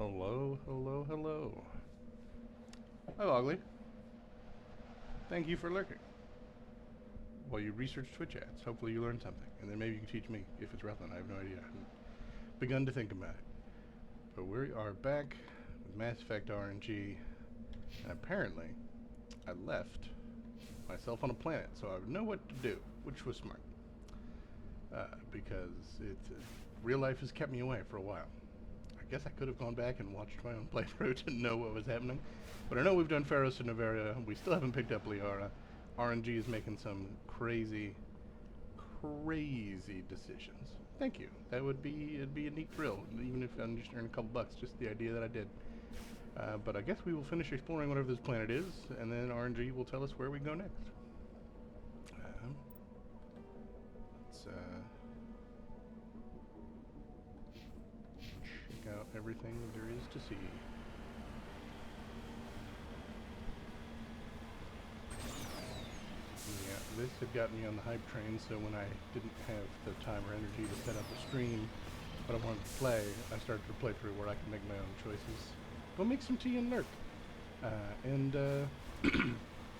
Hello, hello, hello. Hi, Logley. Thank you for lurking. While you research Twitch ads, hopefully you learn something, and then maybe you can teach me if it's relevant. I have no idea. I haven't begun to think about it. But we are back with Mass Effect RNG, and apparently I left myself on a planet, so I would know what to do, which was smart. Because real life has kept me away for a while. I guess I could have gone back and watched my own playthrough to know what was happening. But I know we've done Pharos and Noveria. We still haven't picked up Liara. RNG is making some crazy decisions. Thank you. It'd be a neat thrill, even if I'm just earning a couple bucks, just the idea that I did. But I guess we will finish exploring whatever this planet is, and then RNG will tell us where we go next. Let's check out everything that there is to see. Yeah, this had gotten me on the hype train, so when I didn't have the time or energy to set up a stream, but I wanted to play, I started to play through where I can make my own choices. Go make some tea and lurk. I'm in the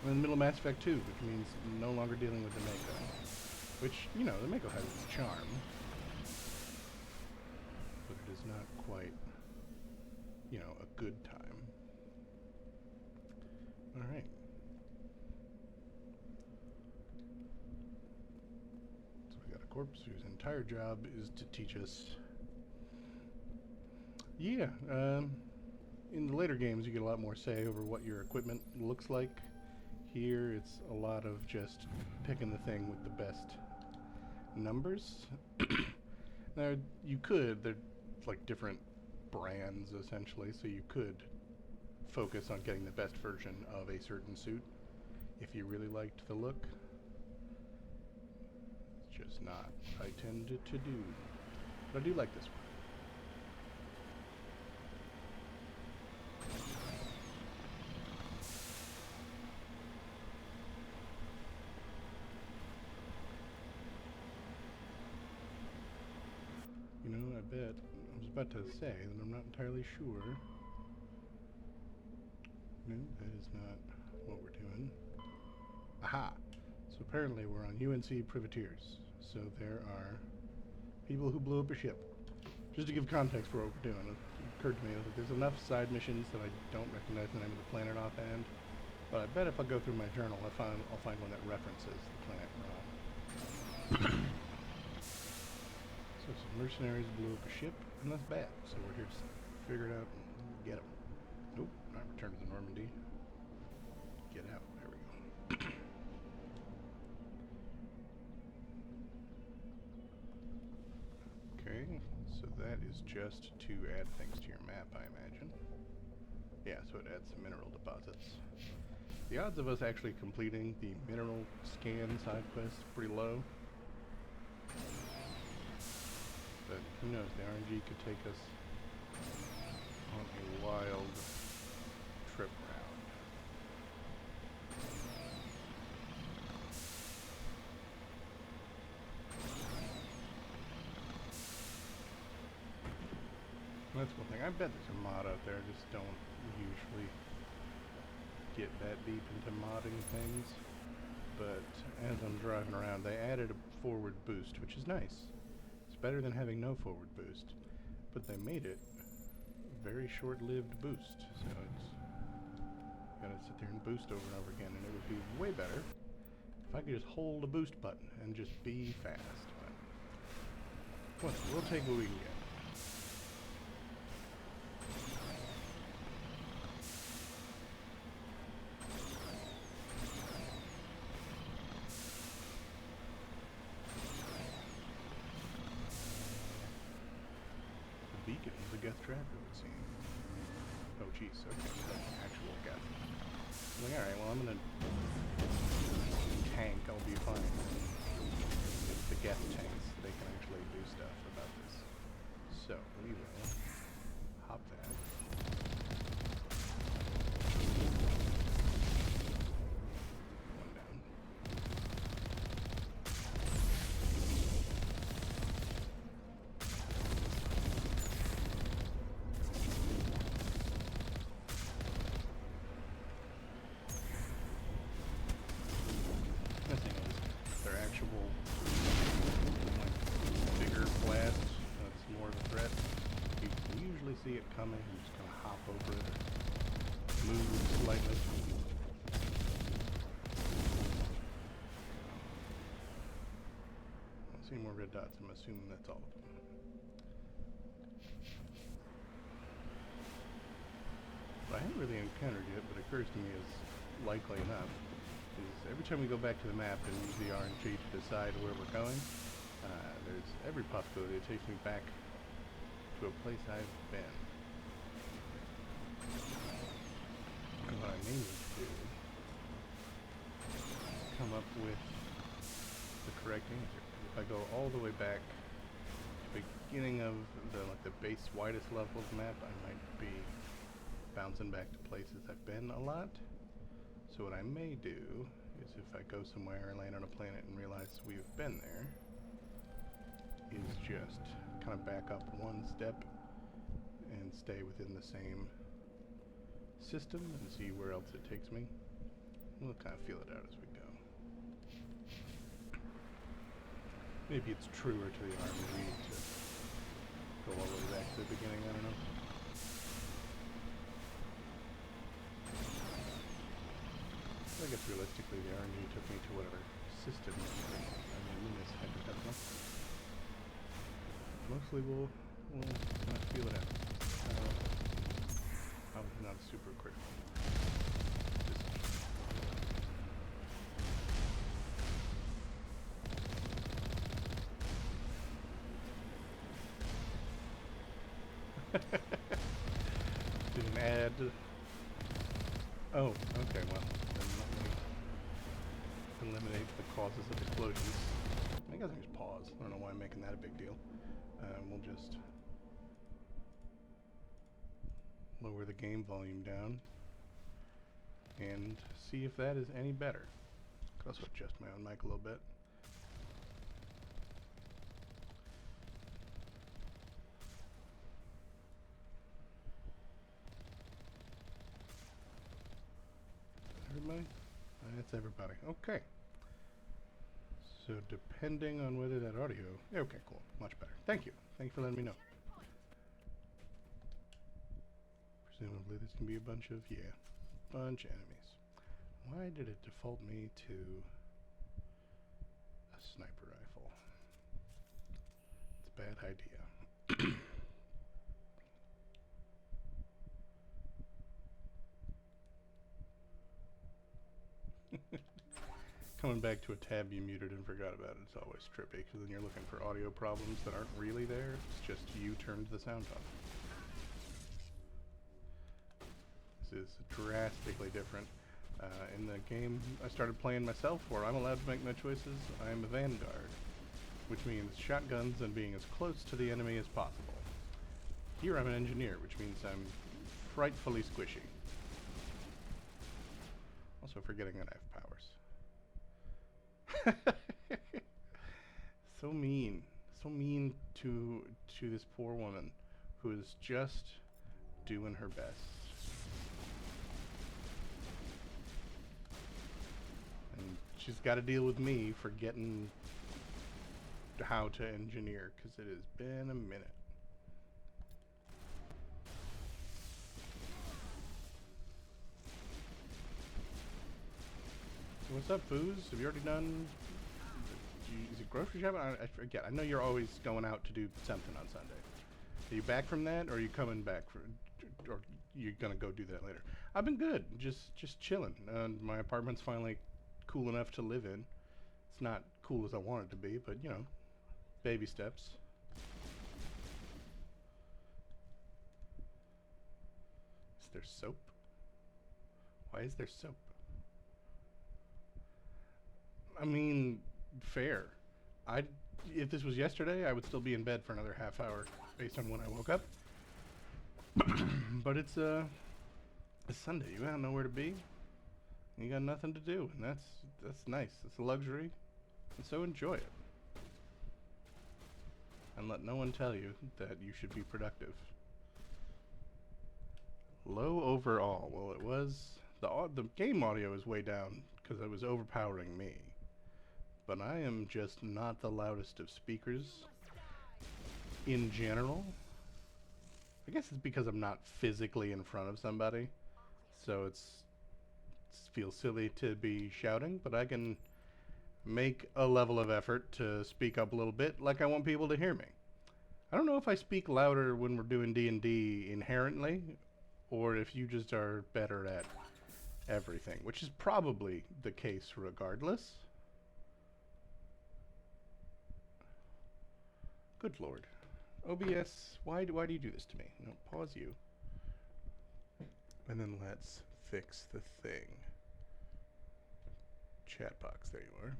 middle of Mass Effect 2, which means no longer dealing with the Mako. Which, you know, the Mako has its charm. But it is not quite, you know, a good time. Alright. So we got a corpse whose entire job is to teach us... Yeah, in the later games you get a lot more say over what your equipment looks like. Here it's a lot of just picking the thing with the best numbers. Now you could, they're like different brands essentially, so you could focus on getting the best version of a certain suit if you really liked the look. It's just not what I tend to do. But I do like this one. You know, I bet, I was about to say that I'm not entirely sure. No, that is not what we're doing. Aha! So apparently we're on UNC Privateers. So there are people who blew up a ship. Just to give context for what we're doing, it occurred to me that there's enough side missions that I don't recognize the name of the planet offhand. But I bet if I go through my journal, I'll find one that references the planet we're on. So some mercenaries blew up a ship, and that's bad. So we're here to figure it out and get them. Nope, not return to Normandy. Get out. There we go. Okay, so that is just to add things to your map, I imagine. Yeah, so it adds some mineral deposits. The odds of us actually completing the mineral scan side quest is pretty low. But who knows, the RNG could take us on a wild trip round. That's one thing. I bet there's a mod out there, I just don't usually get that deep into modding things. But as I'm driving around, they added a forward boost, which is nice. It's better than having no forward boost, but they made it a very short-lived boost, so it's gotta sit there and boost over and over again, and it would be way better if I could just hold a boost button and just be fast. But we'll take what we can get. Beacon is a Geth tracker, it would seem. Oh, jeez, okay, that's an actual Geth. I'm like, alright, well, I'm gonna tank, I'll be fine. It's the Geth tanks, they can actually do stuff about this. So, we will hop that. One down. threat, you can usually see it coming and just kind of hop over it or move slightly. I see more red dots. I'm assuming that's all of them. What I haven't really encountered yet, but occurs to me as likely enough, is every time we go back to the map and use the RNG to decide where we're going, there's every possibility it takes me back to a place I've been. And what I may need to do is come up with the correct answer. If I go all the way back to the beginning of the base widest level of the map, I might be bouncing back to places I've been a lot. So what I may do is if I go somewhere and land on a planet and realize we've been there, is just kind of back up one step and stay within the same system and see where else it takes me. We'll kind of feel it out as we go. Maybe it's truer to the RNG to go all the way back to the beginning, I don't know. I guess realistically the RNG took me to whatever system I'm in this hypothetical. Mostly we'll not feel it out. Probably not super critical. Didn't add. Oh, okay, well, then let me eliminate the causes of explosions. I guess I just pause. I don't know why I'm making that a big deal. We'll just lower the game volume down and see if that is any better. Could also adjust my own mic a little bit. Everybody? That's everybody. Okay. So depending on whether that audio... Okay, cool. Much better. Thank you. Thank you for letting me know. Presumably this can be a bunch of... Yeah. Bunch of enemies. Why did it default me to a sniper rifle? It's a bad idea. Coming back to a tab you muted and forgot about it's always trippy, because then you're looking for audio problems that aren't really there. It's just you turned the sound on. This is drastically different. In the game I started playing myself, where I'm allowed to make no choices, I am a vanguard, which means shotguns and being as close to the enemy as possible. Here I'm an engineer, which means I'm frightfully squishy. Also forgetting that I have powers. So mean to this poor woman who is just doing her best. And she's got to deal with me forgetting how to engineer, because it has been a minute. So what's up, Booze? Have you already done... Is it grocery shopping? I forget. I know you're always going out to do something on Sunday. Are you back from that, or are you coming back for... Or you're gonna go do that later? I've been good. Just chilling. My apartment's finally cool enough to live in. It's not cool as I want it to be, but, you know, baby steps. Is there soap? Why is there soap? I mean, fair. If this was yesterday, I would still be in bed for another half hour based on when I woke up. But it's Sunday. You got nowhere to be. You got nothing to do, and that's nice. It's a luxury, and so enjoy it. And let no one tell you that you should be productive. Low overall. Well, it was the game audio is way down because it was overpowering me. But I am just not the loudest of speakers in general. I guess it's because I'm not physically in front of somebody, so it feels silly to be shouting, but I can make a level of effort to speak up a little bit like I want people to hear me. I don't know if I speak louder when we're doing D&D inherently, or if you just are better at everything, which is probably the case regardless. Good lord. OBS, why do you do this to me? No, pause you. And then let's fix the thing. Chat box, there you are.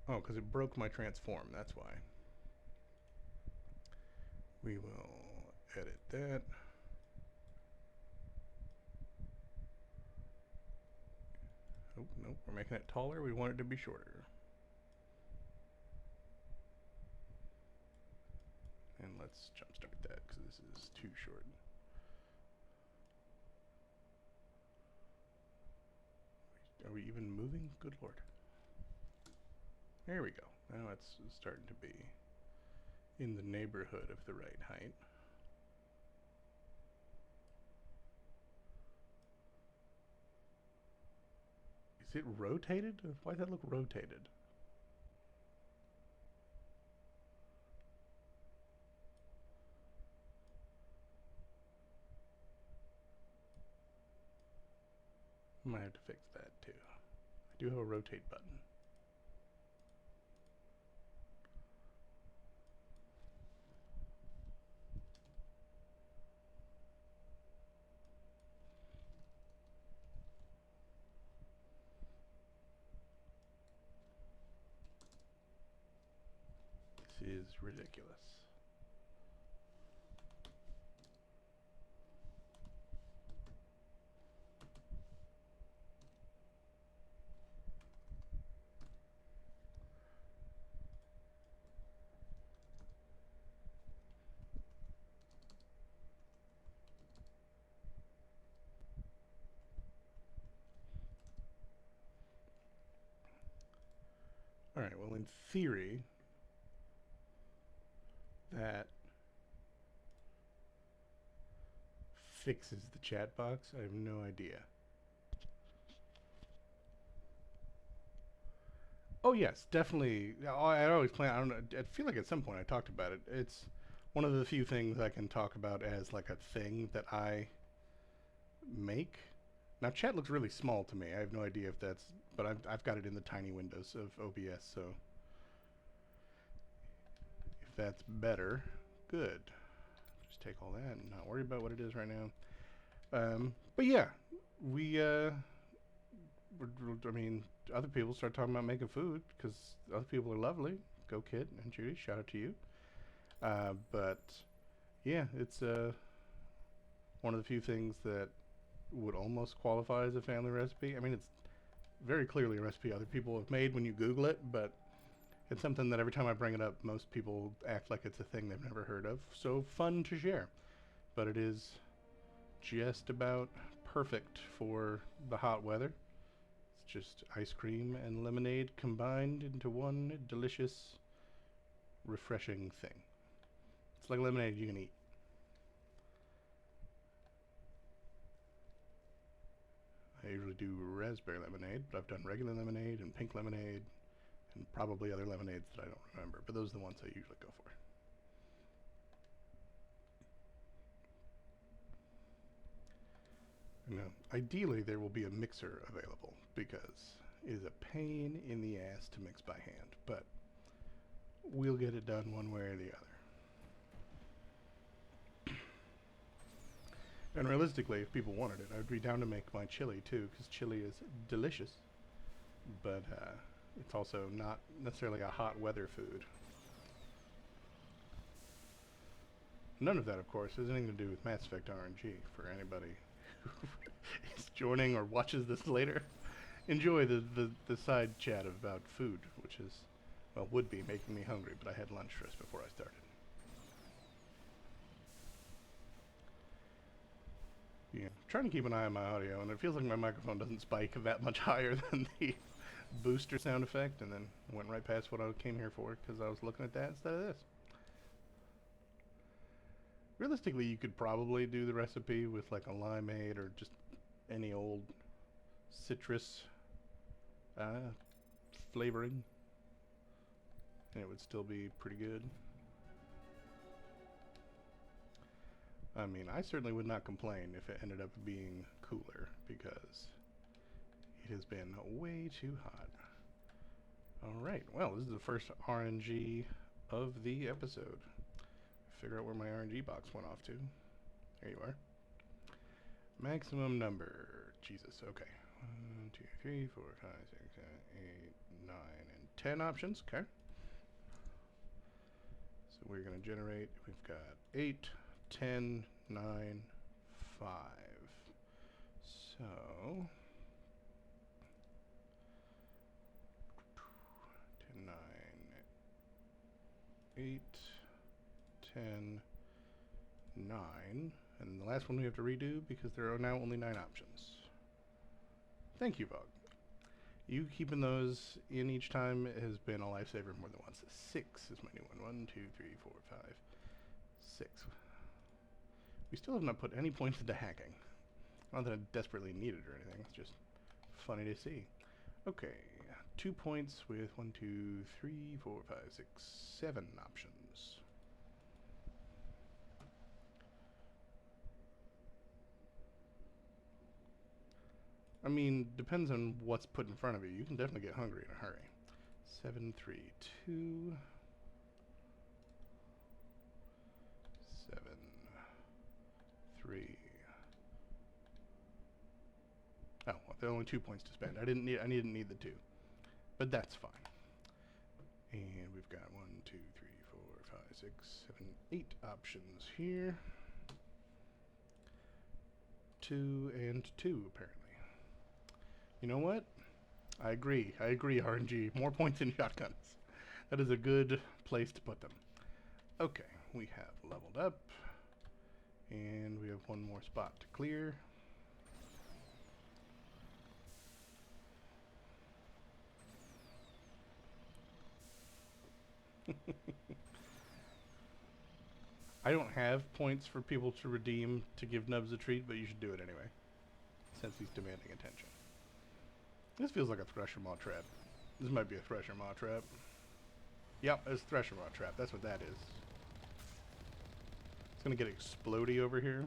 Oh, because it broke my transform, that's why. We will edit that. Oh, nope, we're making it taller. We want it to be shorter. And let's jumpstart that because this is too short. Are we even moving? Good lord. There we go. Now it's starting to be in the neighborhood of the right height. Is it rotated? Why does that look rotated? I might have to fix that too. I do have a rotate button. This is ridiculous. Alright, well in theory, that fixes the chat box. I have no idea. Oh yes, definitely. I always plan. I don't know. I feel like at some point I talked about it. It's one of the few things I can talk about as like a thing that I make. Now chat looks really small to me. I have no idea if that's, but I've got it in the tiny windows of OBS. So if that's better, good. Just take all that and not worry about what it is right now. But yeah, I mean, other people start talking about making food because other people are lovely. Go Kit and Judy, shout out to you. But yeah, it's one of the few things that would almost qualify as a family recipe. I mean, it's very clearly a recipe other people have made when you Google it, but it's something that every time I bring it up, most people act like it's a thing they've never heard of. So fun to share. But it is just about perfect for the hot weather. It's just ice cream and lemonade combined into one delicious, refreshing thing. It's like lemonade you can eat. I usually do raspberry lemonade, but I've done regular lemonade and pink lemonade and probably other lemonades that I don't remember, but those are the ones I usually go for. Now, ideally there will be a mixer available because it is a pain in the ass to mix by hand, but we'll get it done one way or the other. And realistically, if people wanted it, I'd be down to make my chili too, because chili is delicious, but it's also not necessarily a hot weather food. None of that, of course, has anything to do with Mass Effect RNG for anybody who is joining or watches this later. Enjoy the side chat about food, which is, well, would be making me hungry, but I had lunch just before I started. Yeah, I'm trying to keep an eye on my audio, and it feels like my microphone doesn't spike that much higher than booster sound effect and then went right past what I came here for because I was looking at that instead of this. Realistically, you could probably do the recipe with like a limeade or just any old citrus flavoring, and it would still be pretty good. I mean, I certainly would not complain if it ended up being cooler because it has been way too hot. Alright, well, this is the first RNG of the episode. Figure out where my RNG box went off to. There you are. Maximum number. Jesus, okay. 1, 2, 3, 4, 5, 6, 7, 8, 9, and 10 options. Okay. So we're going to generate, we've got 8, 10, 9, 5. So 10, 9, 8, 10, 9, and the last one we have to redo because there are now only 9 options. Thank you, Vogue. You keeping those in each time has been a lifesaver more than once. 6 is my new one. 1, 2, 3, 4, 5, 6. We still have not put any points into hacking. Not that I desperately need it or anything. It's just funny to see. Okay, 2 points with 1, 2, 3, 4, 5, 6, 7 options. I mean, depends on what's put in front of you. You can definitely get hungry in a hurry. 7, 3, 2. 7, 3. Oh, well, there are only 2 points to spend. I didn't need the 2. But that's fine. And we've got 1, 2, 3, 4, 5, 6, 7, 8 options here. 2 and 2, apparently. You know what? I agree, RNG. More points in shotguns. That is a good place to put them. Okay, we have leveled up. And we have one more spot to clear. I don't have points for people to redeem to give Nubs a treat, but you should do it anyway, since he's demanding attention. This feels like a Thresher Maw trap. This might be a Thresher Maw trap. Yep, it's Thresher Maw trap. That's what that is. It's gonna get explodey over here,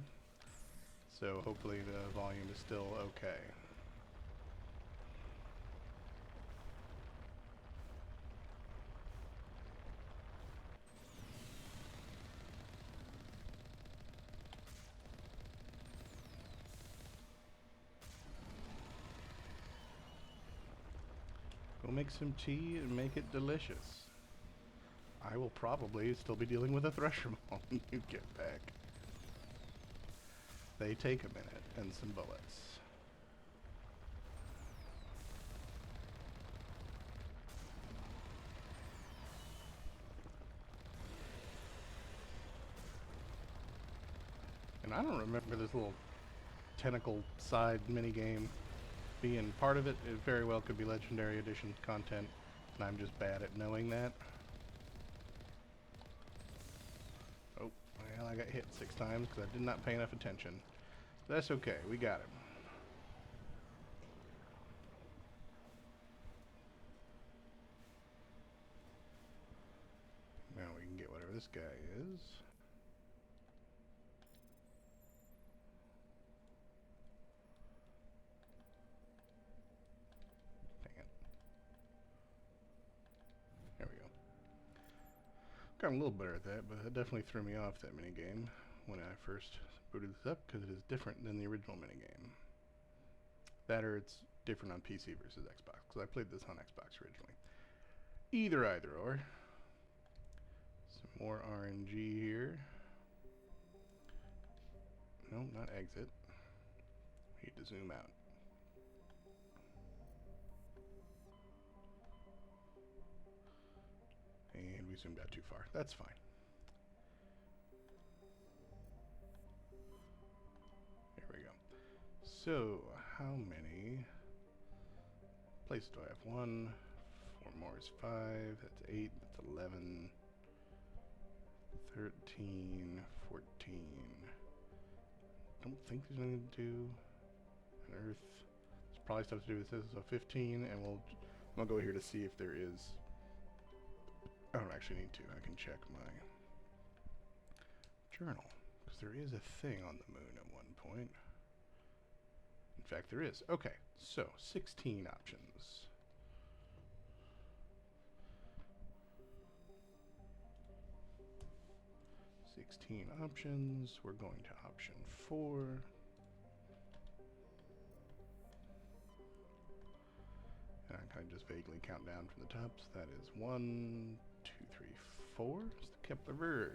so hopefully the volume is still okay. Go make some tea and make it delicious. I will probably still be dealing with a Thresher Maw when you get back. They take a minute and some bullets. And I don't remember this little tentacle side minigame being part of it. It very well could be Legendary Edition content, and I'm just bad at knowing that. Oh, well, I got hit 6 times because I did not pay enough attention. That's okay, we got him. Now we can get whatever this guy is. Got a little better at that, but it definitely threw me off, that minigame, when I first booted this up, because it is different than the original minigame. That or it's different on PC versus Xbox, because I played this on Xbox originally. Either or. Some more RNG here. No, not exit. We need to zoom out. And we zoomed out too far. That's fine. There we go. So, how many places do I have? 1. 4 more is 5. That's 8. That's 11. 13. 14. Don't think there's anything to do. An Earth. There's probably stuff to do with this. So 15, and I'll go here to see if there is. I don't actually need to. I can check my journal, because there is a thing on the moon at one point. In fact, there is. Okay, so 16 options. 16 options. We're going to option 4. And I kind of just vaguely count down from the top. So that is 1, 2, 3, 4. It's the Kepler Verge.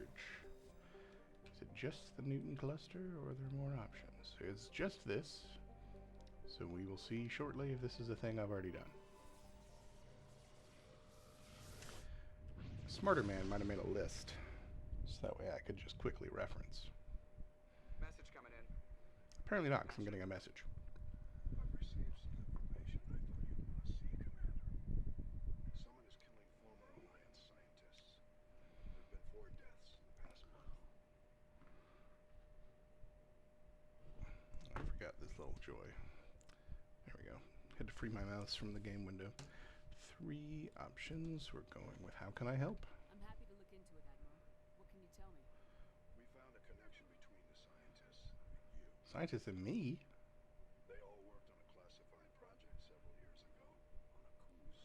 Is it just the Newton cluster, or are there more options? It's just this. So we will see shortly if this is a thing I've already done. Smarter man might have made a list, so that way I could just quickly reference. Message coming in. Apparently not, because I'm getting a message. I've received some information I thought you'd want to see, Commander. Someone is killing former Alliance scientists. There have been 4 deaths in the past month. I forgot this little joy. There we go. Had to free my mouse from the game window. 3 options. We're going with how can I help? I'm happy to look into it, Admiral. What can you tell me? We found a connection between the scientists and you. Scientists and me? They all worked on a classified project several years ago on a cruise.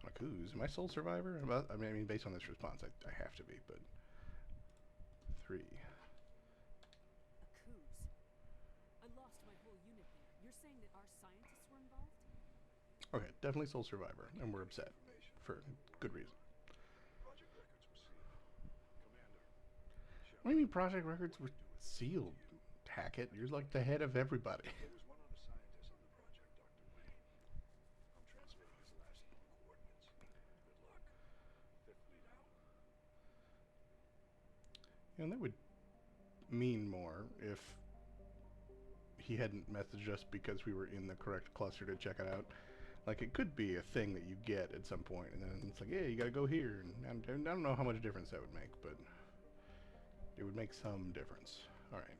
On a cruise? Am I sole survivor? I mean, based on this response, I have to be, but... 3. A cruise? I lost my whole unit there. You're saying that our scientists were involved? Okay, definitely sole survivor, and we're upset. For good reason. Project records were sealed. Commander. What do you mean project records were sealed? Hackett, you're like the head of everybody. There was one other scientist on the project, Dr. Wayne. I'm transmitting his last known coordinates. Good luck. Fifth lead out. And that would mean more if he hadn't messaged us because we were in the correct cluster to check it out. Like, it could be a thing that you get at some point, and then it's like, yeah, you gotta go here. And I don't know how much difference that would make, but it would make some difference. All right.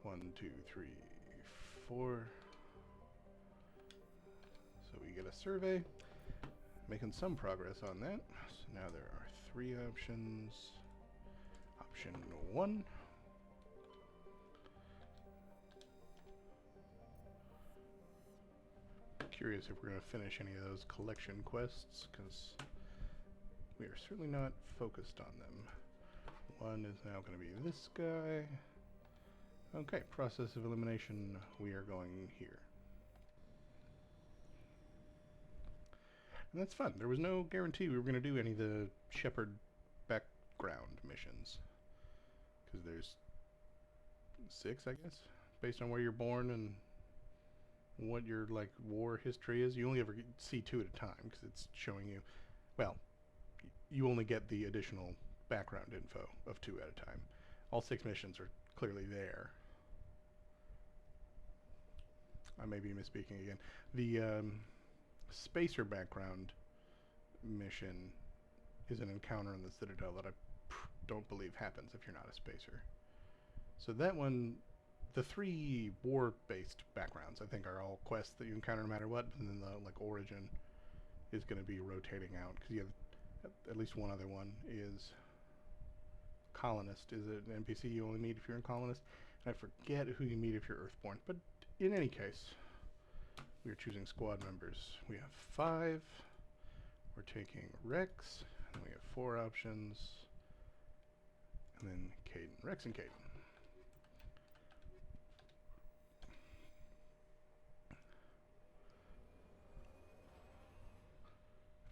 1, 2, 3, 4. So we get a survey. Making some progress on that. So now there are 3 options. Option 1. Curious if we're going to finish any of those collection quests, because we are certainly not focused on them. 1 is now going to be this guy. Okay, process of elimination, we are going here. And that's fun. There was no guarantee we were going to do any of the Shepard background missions. Because there's 6, I guess, based on where you're born and what your like war history is. You only ever see 2 at a time because it's showing you, well, you only get the additional background info of 2 at a time. All 6 missions are clearly there. I may be misspeaking again. The Spacer background mission is an encounter in the Citadel that I don't believe happens if you're not a Spacer. So that one, the 3 war-based backgrounds, I think, are all quests that you encounter no matter what, and then the like origin is going to be rotating out, because you have at least one other one is Colonist. Is it an NPC you only meet if you're in Colonist? And I forget who you meet if you're Earthborn, but in any case, we are choosing squad members. We have 5. We're taking Rex, and we have 4 options, and then Kaidan. Rex and Kaidan.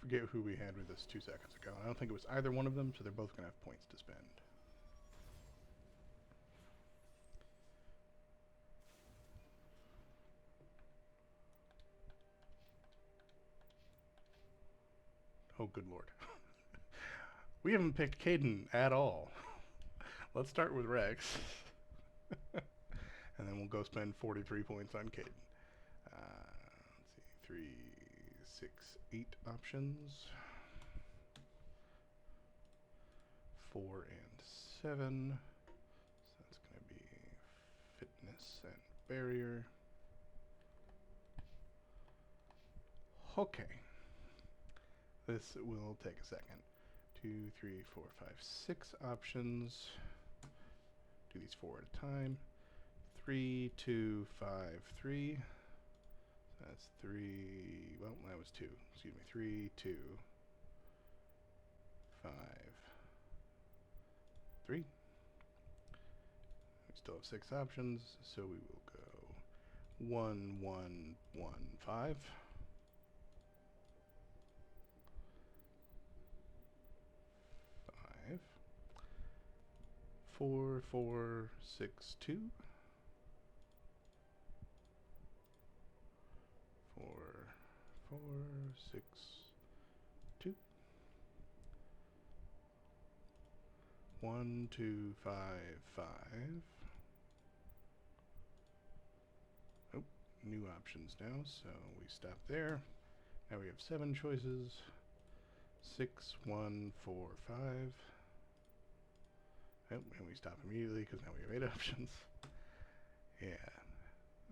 Forget who we had with us 2 seconds ago. I don't think it was either one of them, so they're both going to have points to spend. Oh, good lord. We haven't picked Kaidan at all. Let's start with Rex. And then we'll go spend 43 points on Kaidan. Let's see, 3, 6, 8 options. 4 and 7. So that's going to be fitness and barrier. Okay. This will take a second. 2, 3, 4, 5, 6 options. Do these 4 at a time. 3, 2, 5, 3. So that's 3. Well, that was 2. Excuse me. 3, 2, 5, 3. We still have 6 options, so we will go 1, 1, 1, 5. 5. 4, 4, 6, 2. 4, 4, 6, 2. 1, 2, 5, 5. Oh, new options now, so we stop there. Now we have 7 choices. 6, 1, 4, 5. Oh, and we stop immediately because now we have 8 options. Yeah.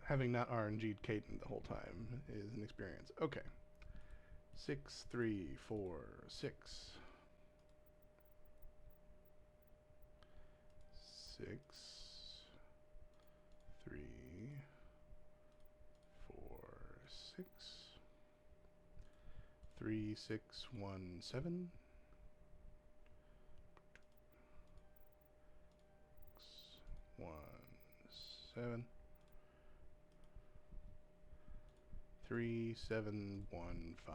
Having not RNG'd Caden the whole time is an experience. Okay. 6, 3, 4, 6. 6, 3, 4, 6. 3, 6, 1, 7. 1, 7. 3, 7, 1, 5.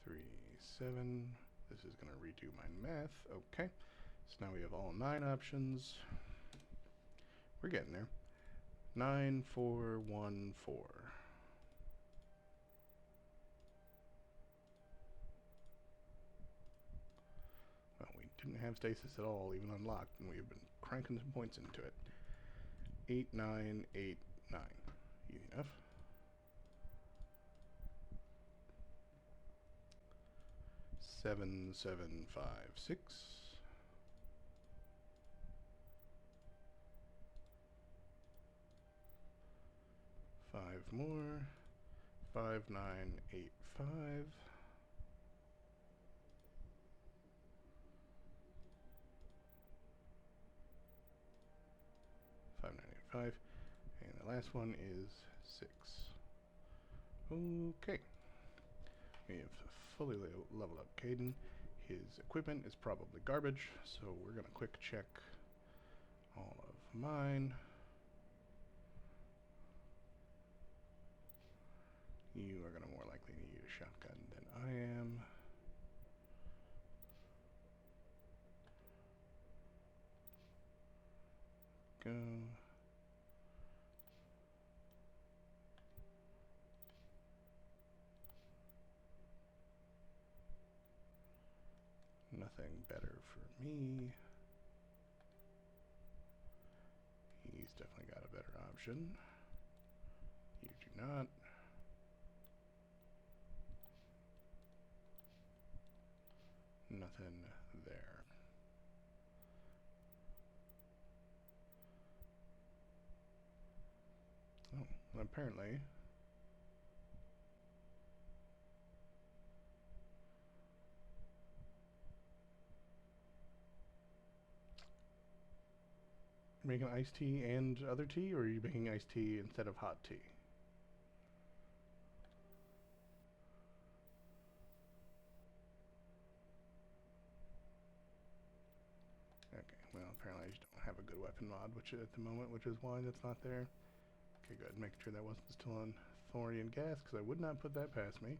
3, 7. This is going to redo my math. Okay. So now we have all 9 options. We're getting there. 9, 4, 1, 4. Well, we didn't have stasis at all, even unlocked, and we have been cranking some points into it. 8, 9, 8, 9. Easy enough. 7, 7, 5, 6. 5 more. 5, 9, 8, 5. 5, 9, 8, 5. And the last one is 6. Okay. We have fully leveled up Caden. His equipment is probably garbage, so we're going to quick check all of mine. You are going to more likely need a shotgun than I am. Go. Nothing better for me. He's definitely got a better option. You do not. Nothing there. Oh, well, apparently you're making iced tea and other tea, or are you making iced tea instead of hot tea? Okay, well, apparently I just don't have a good weapon mod at the moment, which is why that's not there. Okay, good. Making sure that wasn't still on Thorian gas, because I would not put that past me.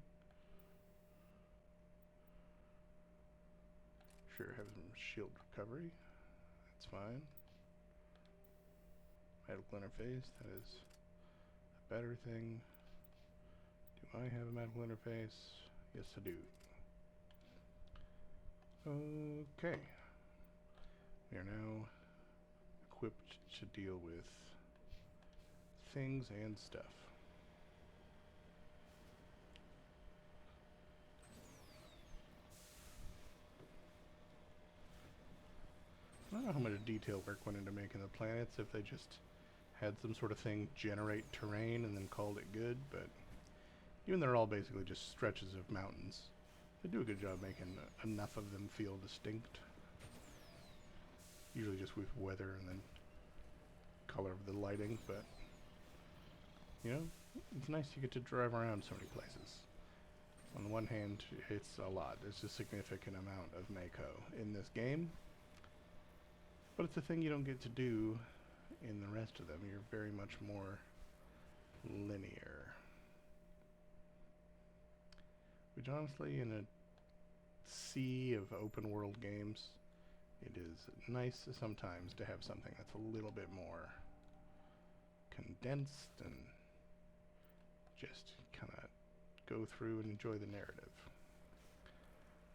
Sure, have some shield recovery. That's fine. Medical interface, that is a better thing. Do I have a medical interface? Yes, I do. Okay. We are now equipped to deal with things and stuff. of detail work went into making the planets if they just had some sort of thing generate terrain and then called it good, but even though they're all basically just stretches of mountains, they do a good job making enough of them feel distinct. Usually just with weather and then color of the lighting, but you know, it's nice you get to drive around so many places. On the one hand, it's a lot. There's a significant amount of Mako in this game, but it's a thing you don't get to do in the rest of them. You're very much more linear. Which honestly, in a sea of open world games, it is nice sometimes to have something that's a little bit more condensed and just kind of go through and enjoy the narrative.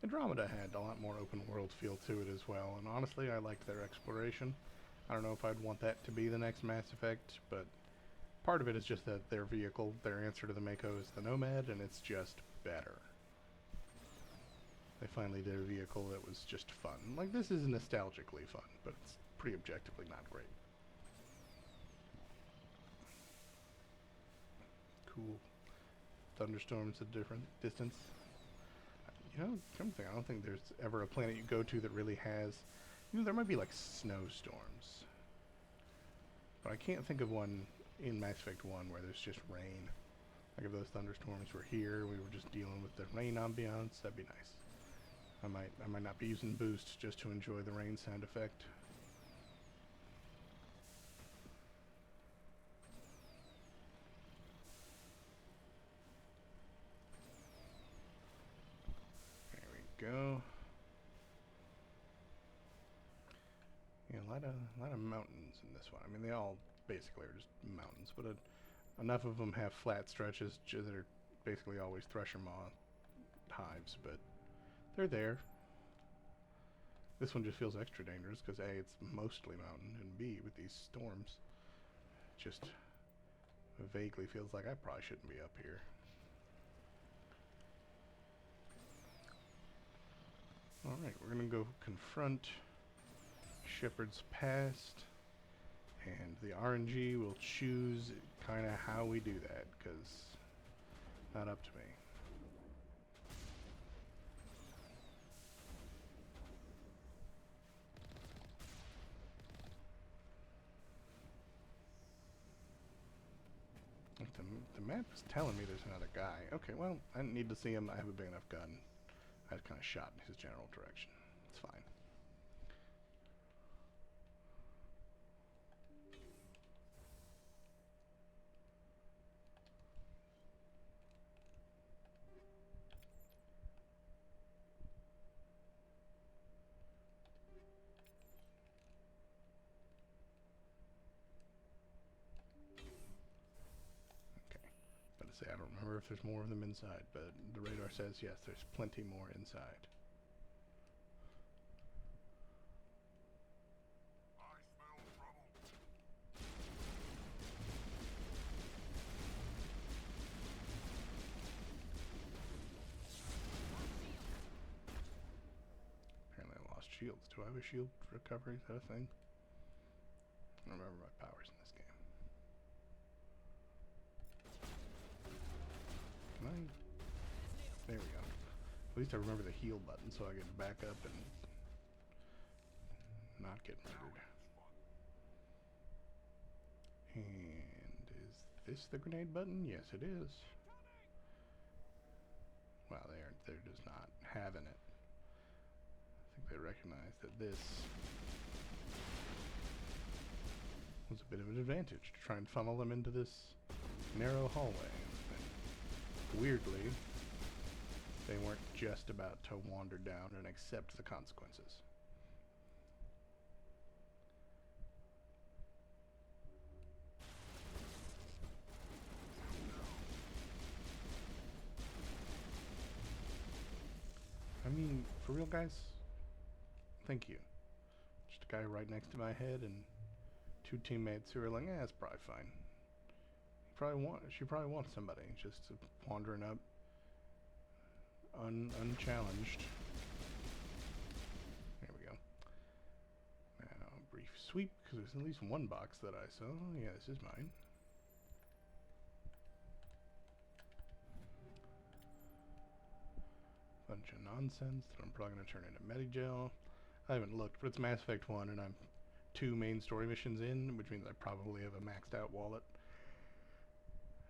Andromeda had a lot more open world feel to it as well, and honestly I liked their exploration. I don't know if I'd want that to be the next Mass Effect, but part of it is just that their vehicle, their answer to the Mako is the Nomad, and it's just better. They finally did a vehicle that was just fun. Like, this is nostalgically fun, but it's pretty objectively not great. Cool. Thunderstorms at different distance. You know, something, I don't think there's ever a planet you go to that really has... You know, there might be like snowstorms, but I can't think of one in Mass Effect 1 where there's just rain. Like if those thunderstorms were here, we were just dealing with the rain ambiance, that'd be nice. I might not be using boost just to enjoy the rain sound effect. There we go. Yeah, a lot of mountains in this one. I mean, they all basically are just mountains, but enough of them have flat stretches that are basically always Thresher Maw hives, but they're there. This one just feels extra dangerous because A, it's mostly mountain, and B, with these storms, it just vaguely feels like I probably shouldn't be up here. Alright, we're gonna go confront Shepherd's Past, and the RNG will choose kind of how we do that, because not up to me. Like the map is telling me there's another guy. Okay, well, I didn't need to see him. I have a big enough gun. I just kind of shot in his general direction. It's fine. Say, I don't remember if there's more of them inside, but the radar says yes, there's plenty more inside. I smell trouble. Apparently I lost shields. Do I have a shield recovery? Is that a thing? I don't remember my powers in this game. Can I? There we go. At least I remember the heal button so I can back up and not get murdered. And is this the grenade button? Yes, it is. Wow, they're just not having it. I think they recognize that this was a bit of an advantage to try and funnel them into this narrow hallway. And weirdly, they weren't just about to wander down and accept the consequences. I mean, for real, guys, thank you. Just a guy right next to my head and two teammates who are like, it's probably fine. She probably wants somebody just wandering up unchallenged. There we go. Now, breathe sweep because there's at least one box that I saw. Yeah, this is mine. Bunch of nonsense that I'm probably going to turn into Medigel. I haven't looked, but it's Mass Effect 1 and I'm 2 main story missions in, which means I probably have a maxed out wallet.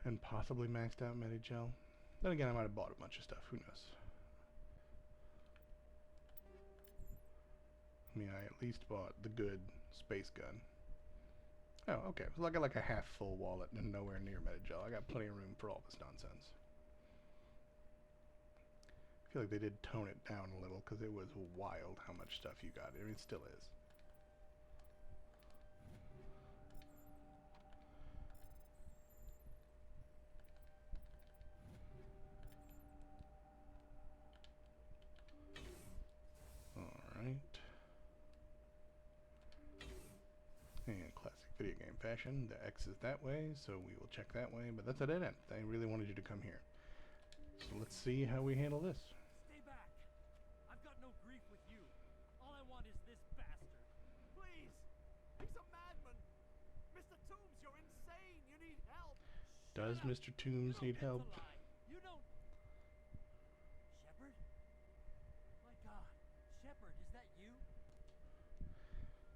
And possibly maxed out Medigel. Then again, I might have bought a bunch of stuff. Who knows? I mean, I at least bought the good space gun. Oh, okay. So I got like a half full wallet and nowhere near Medigel. I got plenty of room for all this nonsense. I feel like they did tone it down a little because it was wild how much stuff you got. I mean, it still is. Alright. And classic video game fashion, the X is that way, so we will check that way, but that's a dead end. They really wanted you to come here. So let's see how we handle this. Stay back. I've got no grief with you. All I want is this bastard. Please! He's a madman! Mr. Toombs, you're insane! You need help! Does up. Mr. Toombs You need don't help? get to lie. You don't... Shepard? My God. Shepard, is that you?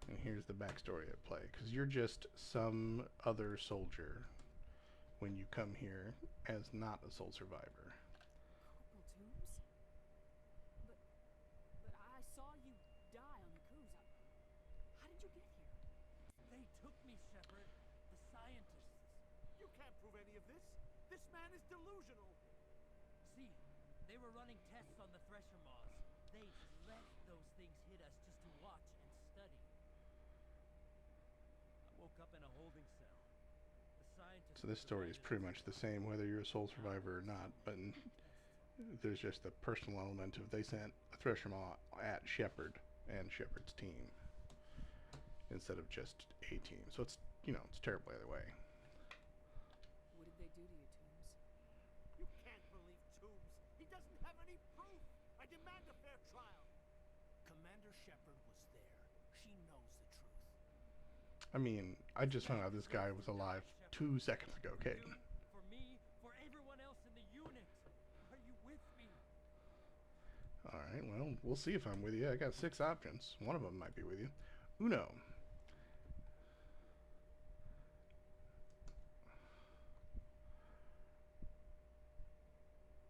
And here's the backstory at play, because you're just some other soldier when you come here as not a sole survivor. Corporal Toombs? But I saw you die on the cruise. How did you get here? They took me, Shepard. The scientists. You can't prove any of this! This man is delusional! See, they were running tests on the Thresher Maws. They let those things hit us just to watch and study. I woke up in a holding cell. The scientists... So this story is pretty much the same whether you're a sole survivor or not, but there's just the personal element of they sent a Thresher Maw at Shepard and Shepard's team instead of just a team. So it's, you know, it's terrible either way. What did they do to you, Toombs? You can't believe Toombs! He doesn't have any proof! I demand a fair trial! Commander Shepard was there. She knows the truth. I mean, I just found out this guy was alive 2 seconds ago, Kate. You, for me, for everyone else in the unit. Are you with me? Alright, well, we'll see if I'm with you. I got 6 options. One of them might be with you. Uno.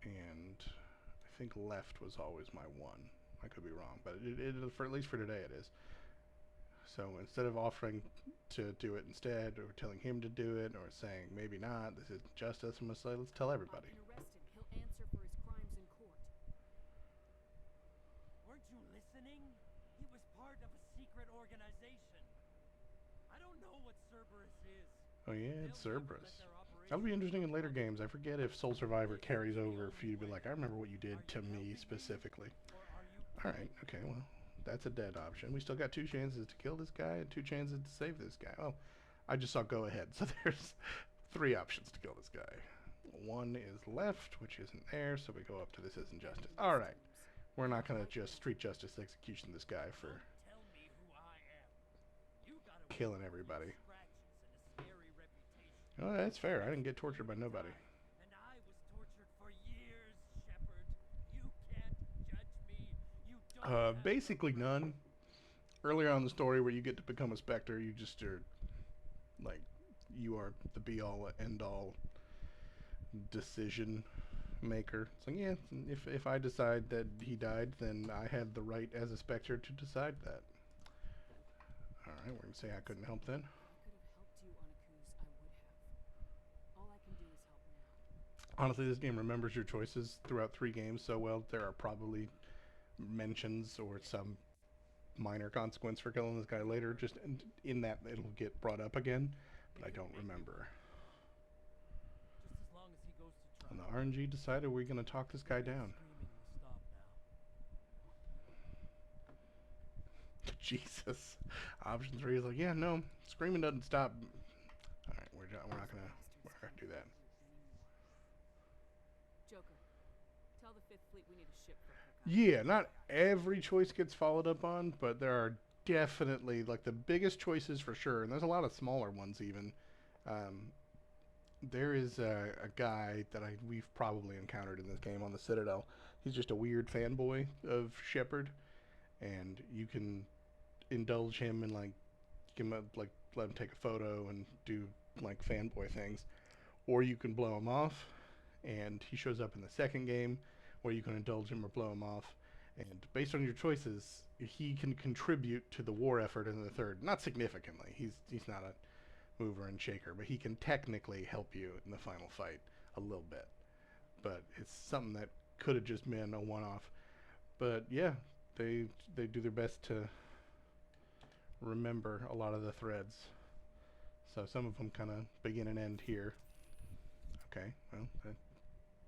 And I think left was always my 1. I could be wrong, but for at least for today it is. So instead of offering to do it instead, or telling him to do it, or saying maybe not, this isn't justice, I'm gonna say let's tell everybody. I can arrest him. He'll answer for his crimes in court. Weren't you listening? He was part of a secret organization. I don't know what Cerberus is. Oh yeah, They'll it's never Cerberus. let their That'll be operation interesting in later be games. I forget if Soul Survivor carries over for you to be like, I remember what you did to me specifically. Or are you Alright, okay, well, that's a dead option. We still got 2 chances to kill this guy and 2 chances to save this guy. Oh, I just saw go ahead, so there's 3 options to kill this guy. 1 is left, which isn't there, so we go up to this isn't justice. Alright, we're not gonna just street justice execution this guy for tell me who I am? You got away killing with everybody. scratches and a scary reputation. Oh, that's fair. I didn't get tortured by nobody. And I was tortured for years, Shepard. You can't judge me. You don't have Basically none. Earlier on in the story where you get to become a Spectre, you just are, like, you are the be-all, end-all decision maker. So yeah, if I decide that he died, then I had the right as a Spectre to decide that. Alright, we're gonna say I couldn't help then. If I could have helped you on a cruise, I would have. All I can do is help now. Honestly, this game remembers your choices throughout 3 games so well, there are probably mentions or some minor consequence for killing this guy later. Just in that it'll get brought up again, but I don't remember. just as long as he goes to And trial. the RNG decided we're gonna talk this guy down. Screaming will stop now. Jesus. Option 3 is like, yeah, no, screaming doesn't stop. Alright, we're not gonna do that. Joker, tell the Fifth Fleet we need a ship for hookup. Yeah, not every choice gets followed up on, but there are definitely like the biggest choices for sure, and there's a lot of smaller ones even. There is a guy that we've probably encountered in this game on the Citadel. He's just a weird fanboy of Shepard, and you can indulge him and like give him like let him take a photo and do like fanboy things, or you can blow him off, and he shows up in the second game, where you can indulge him or blow him off, and based on your choices, he can contribute to the war effort in the third. Not significantly. He's not a mover and shaker, but he can technically help you in the final fight a little bit. But it's something that could have just been a one-off. But yeah, they do their best to remember a lot of the threads. So some of them kind of begin and end here. Okay, well,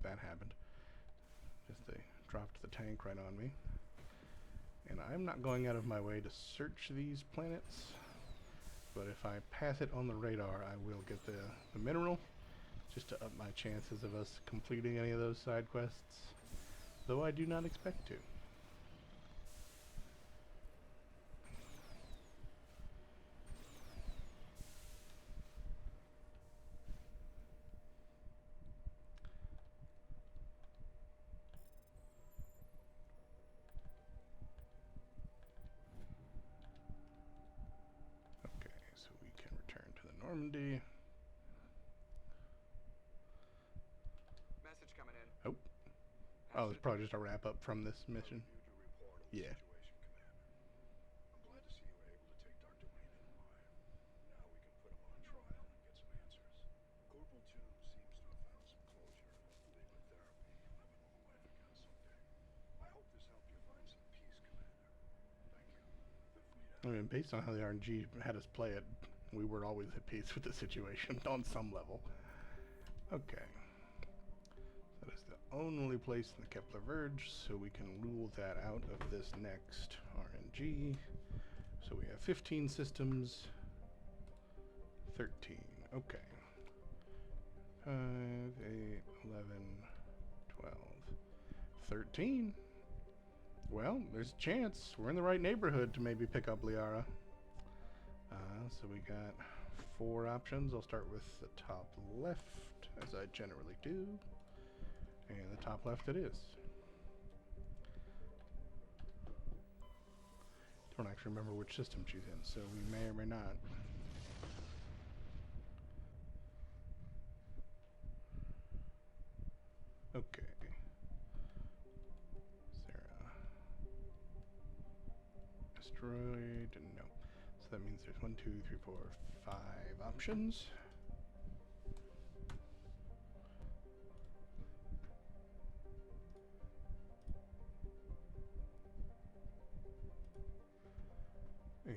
that happened. Just they dropped the tank right on me. And I'm not going out of my way to search these planets, but if I pass it on the radar, I will get the mineral, just to up my chances of us completing any of those side quests, though I do not expect to. Normandy. Message coming in. Oh, it's probably just a wrap up from this mission. Yeah. I'm glad to see you were able to take Dr. Wayne in alive. Now we can put him on trial and get some answers. Corporal Toombs seems to have found some closure. Hopefully with therapy, he'll have a normal life again someday. I hope this helped you find some peace, Commander. Thank you. Feel free to... I mean, based on how the RNG had us play it, we were always at peace with the situation on some level. Okay. That is the only place in the Kepler Verge, so we can rule that out of this next RNG. So we have 15 systems. 13. Okay. 5, 8, 11, 12, 13. Well, there's a chance. We're in the right neighborhood to maybe pick up Liara. So we got 4 options. I'll start with the top left, as I generally do. And the top left it is. Don't actually remember which system she's in, so we may or may not. Okay. Sarah. Asteroid, no. So that means there's 1, 2, 3, 4, 5 options. And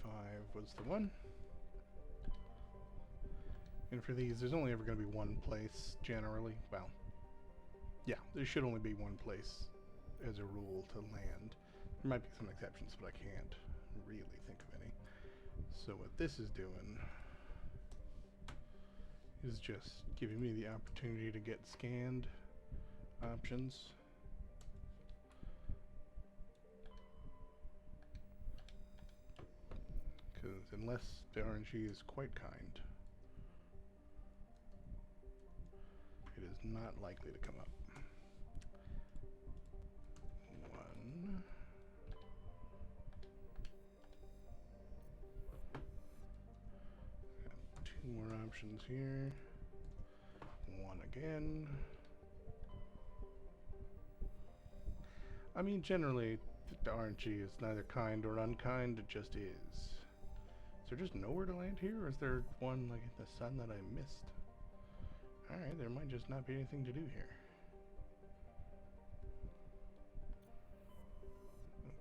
5 was the one. And for these, there's only ever going to be one place, generally. Well, yeah, there should only be one place as a rule to land. There might be some exceptions, but I can't really think of any. So what this is doing is just giving me the opportunity to get scanned options. Because unless the RNG is quite kind, it is not likely to come up. 1. Got 2 more options here. 1 again. I mean, generally, the RNG is neither kind or unkind, it just is. Is there just nowhere to land here, or is there one like in the sun that I missed? Alright, there might just not be anything to do here.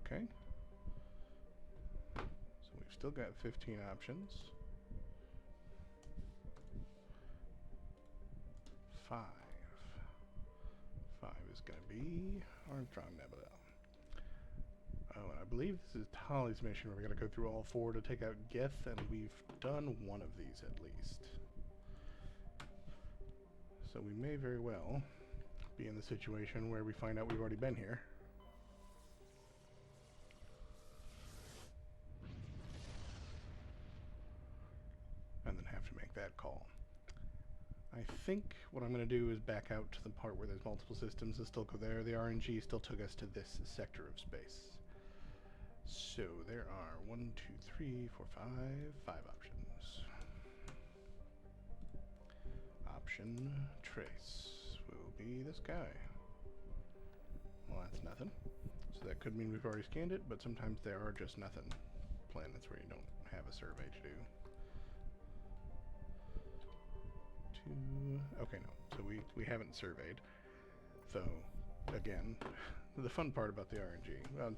Okay. So we've still got 15 options. 5. 5 is going to be Armstrong Nebula. Oh, and I believe this is Tali's mission. We're going to go through all 4 to take out Geth, and we've done one of these at least. So we may very well be in the situation where we find out we've already been here. think what I'm going to do is back out to the part where there's multiple systems and still go there. The RNG still took us to this sector of space. So there are 1, 2, 3, 4, 5 options. Option trace will be this guy. Well, that's nothing. So that could mean we've already scanned it, but sometimes there are just nothing planets where you don't have a survey to do. Okay, no. So we haven't surveyed. So, again, the fun part about the RNG, well,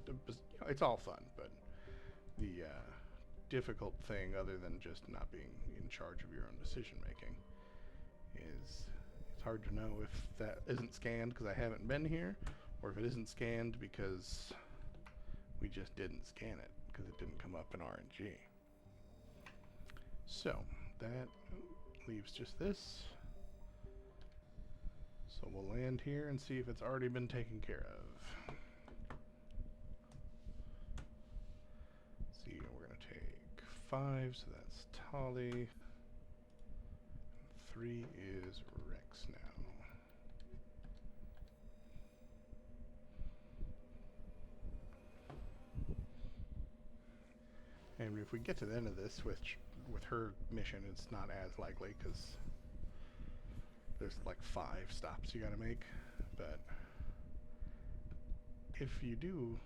it's all fun, but the difficult thing, other than just not being in charge of your own decision making, is it's hard to know if that isn't scanned because I haven't been here, or if it isn't scanned because we just didn't scan it because it didn't come up in RNG. So that leaves just this. So we'll land here and see if it's already been taken care of. See, we're going to take 5, so that's Tali. 3 is Rex now. And if we get to the end of this, which with her mission, it's not as likely because there's like 5 stops you gotta make. But if you do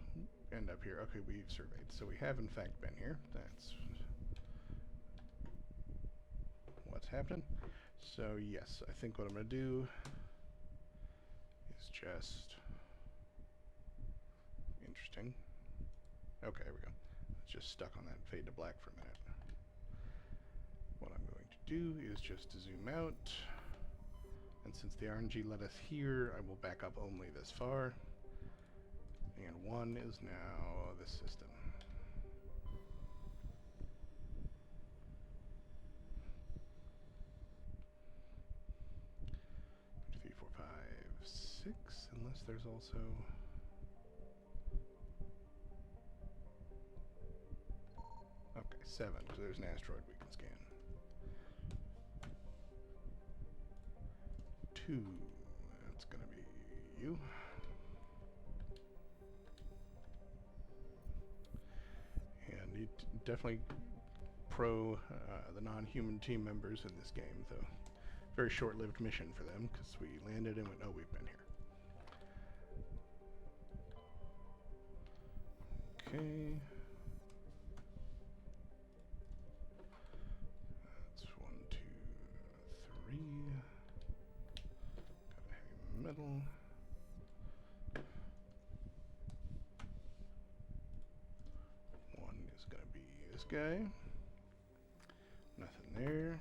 end up here, okay, we've surveyed, so we have in fact been here. That's what's happened. So yes, I think what I'm gonna do is just interesting. Okay, there we go. Just stuck on that fade to black for a minute. What I'm going to do is just to zoom out, and since the RNG let us here, I will back up only this far, and 1 is now this system. 3, 4, 5, 6, unless there's also okay, 7, because there's an asteroid we can scan. 2, that's gonna be you. And you definitely pro the non-human team members in this game, though. Very short-lived mission for them, because we landed and went, oh, we've been here. Okay. That's 1, 2, 3. Got a heavy metal. One is gonna be this guy. Nothing there.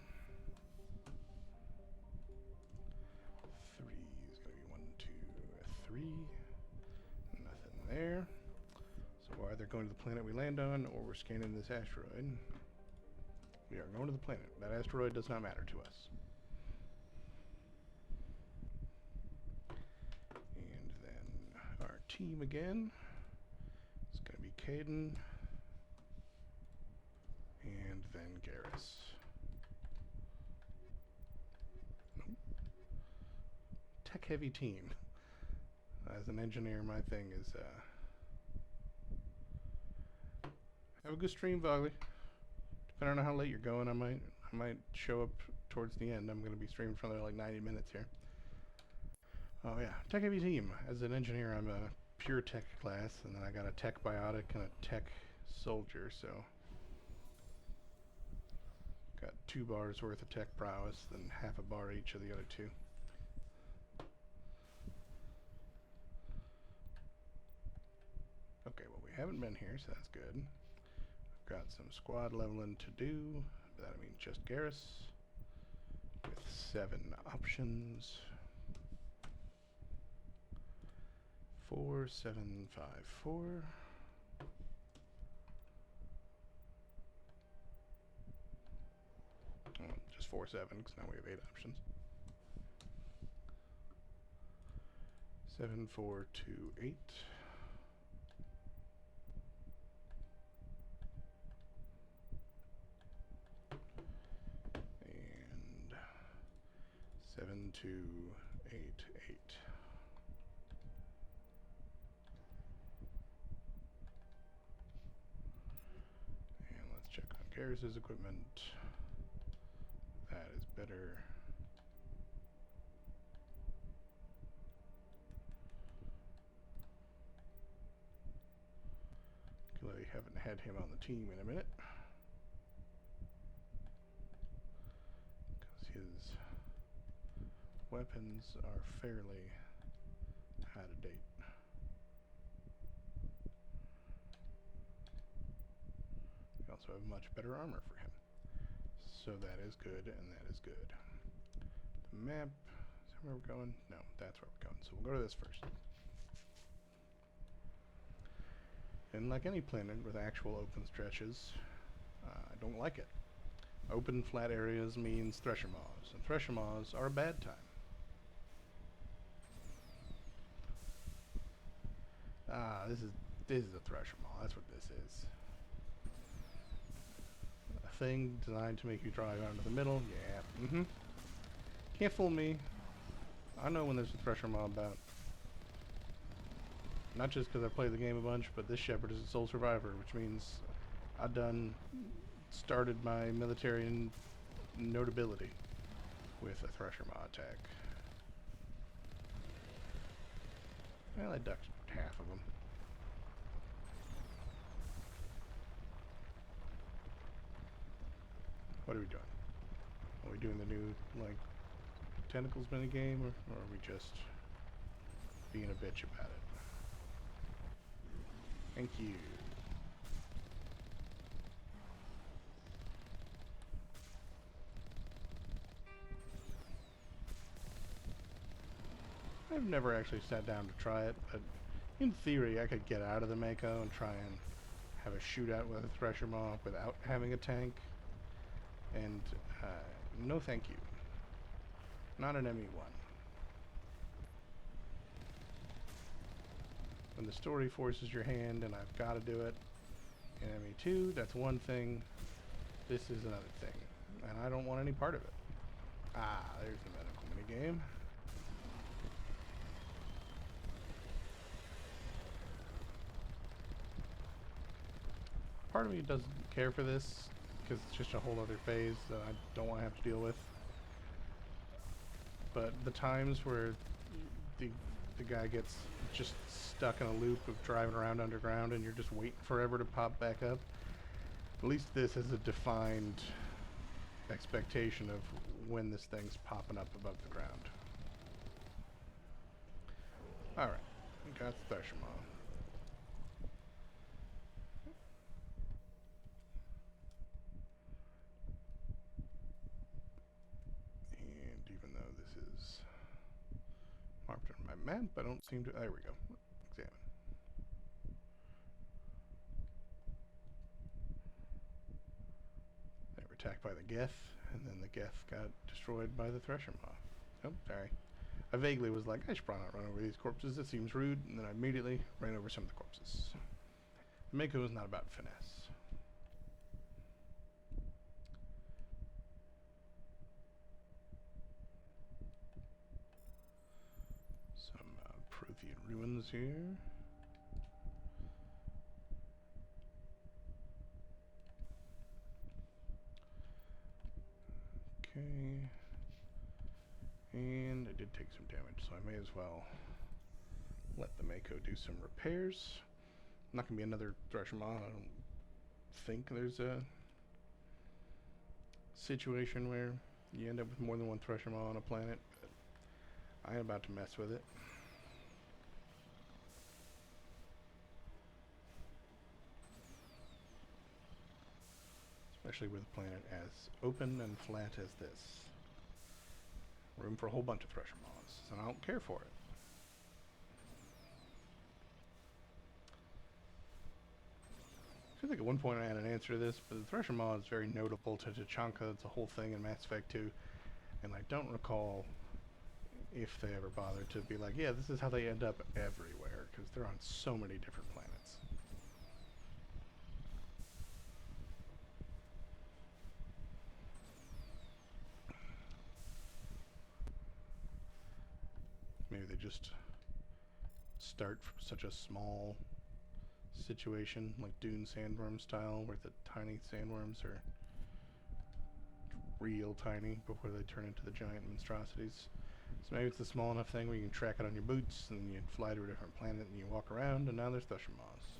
3 is gonna be 1, 2, 3. Nothing there. So we're either going to the planet we land on, or we're scanning this asteroid. We are going to the planet. That asteroid does not matter to us. And then our team again. It's going to be Caden. And then Garrus. Nope. Tech-heavy team. As an engineer, my thing is... have a good stream, Vogley. Depending on how late you're going, I might show up towards the end. I'm going to be streaming for like 90 minutes here. Oh yeah, tech heavy team. As an engineer, I'm a pure tech class, and then I got a tech biotic and a tech soldier, so got 2 bars worth of tech prowess, then half a bar each of the other 2. Okay, well, we haven't been here, so that's good. Got some squad leveling to do. That means just Garrus with 7 options. 4, 7, 5, 4. Oh, just 4, 7, because now we have 8 options. 7, 4, 2, 8. 288. And let's check on Garrus's equipment. That is better. Clearly haven't had him on the team in a minute. Because his weapons are fairly out of date. We also have much better armor for him. So that is good, and that is good. The map, is that where we're going? No, that's where we're going. So we'll go to this first. And like any planet with actual open stretches, I don't like it. Open flat areas means Thresher Maws, and Thresher Maws are a bad time. This is a Thresher Maw. That's what this is. A thing designed to make you drive out into the middle. Yeah. Can't fool me. I know when there's a Thresher Maw about. Not just because I play the game a bunch, but this Shepherd is a sole survivor, which means I've started my military notability with a Thresher Maw attack. Well, I ducked half of them. What are we doing? Are we doing the new, like, tentacles minigame, or are we just being a bitch about it? Thank you. I've never actually sat down to try it, but in theory I could get out of the Mako and try and have a shootout with a Thresher Maw without having a tank. And no thank you. Not an ME1. When the story forces your hand and I've got to do it in ME2, that's one thing. This is another thing. And I don't want any part of it. Ah, there's the medical minigame. Part of me doesn't care for this because it's just a whole other phase that I don't want to have to deal with. But the times where the guy gets just stuck in a loop of driving around underground and you're just waiting forever to pop back up, at least this has a defined expectation of when this thing's popping up above the ground. Alright, got the Thresher Maw. And even though this is marked on my map, I don't seem to... There we go. Examine. They were attacked by the Geth, and then the Geth got destroyed by the Thresher Maw. Oh, sorry. I vaguely was like, I should probably not run over these corpses. It seems rude. And then I immediately ran over some of the corpses. The Mako is not about finesse. Some Prothean ruins here. Okay. And I did take some damage, so I may as well let the Mako do some repairs. Not gonna be another Thresher Maw. I don't think there's a situation where you end up with more than one Thresher Maw on a planet, but I am about to mess with it. Especially with a planet as open and flat as this. Room for a whole bunch of Thresher Maws, and I don't care for it. I feel like at one point I had an answer to this, but the Thresher Maw is very notable to Tachanka. It's a whole thing in Mass Effect 2, and I don't recall if they ever bothered to be like, yeah, this is how they end up everywhere, because they're on so many different planets. Maybe they just start from such a small situation, like Dune sandworm style, where the tiny sandworms are real tiny before they turn into the giant monstrosities. So maybe it's a small enough thing where you can track it on your boots, and then you fly to a different planet, and you walk around, and now there's thresher moths.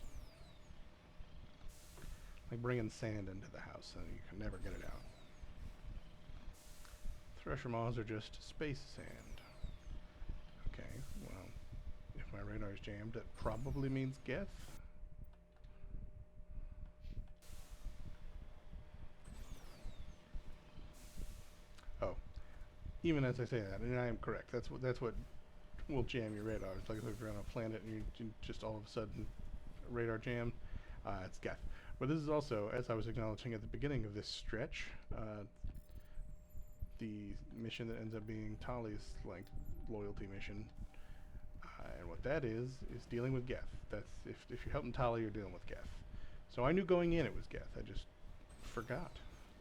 Like bringing sand into the house, and you can never get it out. Thresher moths are just space sand. Okay, well, if my radar's jammed, that probably means Geth. Oh, even as I say that, and I am correct. That's what will jam your radar. It's like if you're on a planet and you just all of a sudden radar jam. It's Geth. But this is also, as I was acknowledging at the beginning of this stretch, the mission that ends up being Tali's like loyalty mission, and what that is dealing with Geth. That's if you're helping Tali, you're dealing with Geth. So I knew going in it was Geth. I just forgot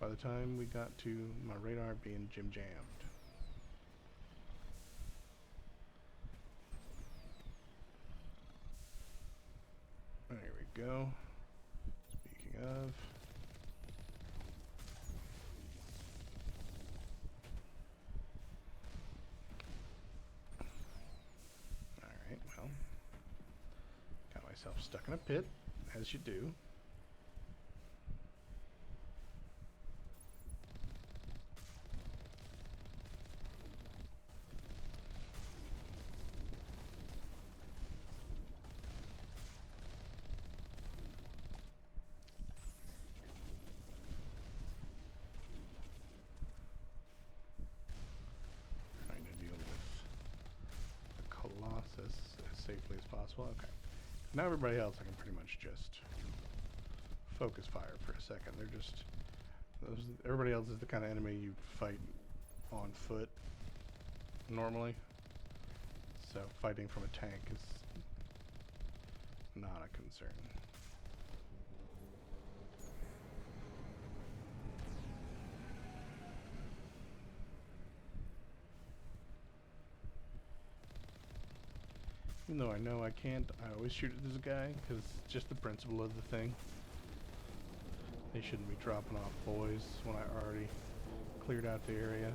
by the time we got to my radar being jammed. There we go. Speaking of. Alright, well. Got myself stuck in a pit, as you do. Safely as possible. Okay. Now everybody else I can pretty much just focus fire for a second. They're just everybody else is the kind of enemy you fight on foot normally. So fighting from a tank is not a concern. Even though I know I can't, I always shoot at this guy, because it's just the principle of the thing. They shouldn't be dropping off boys when I already cleared out the area.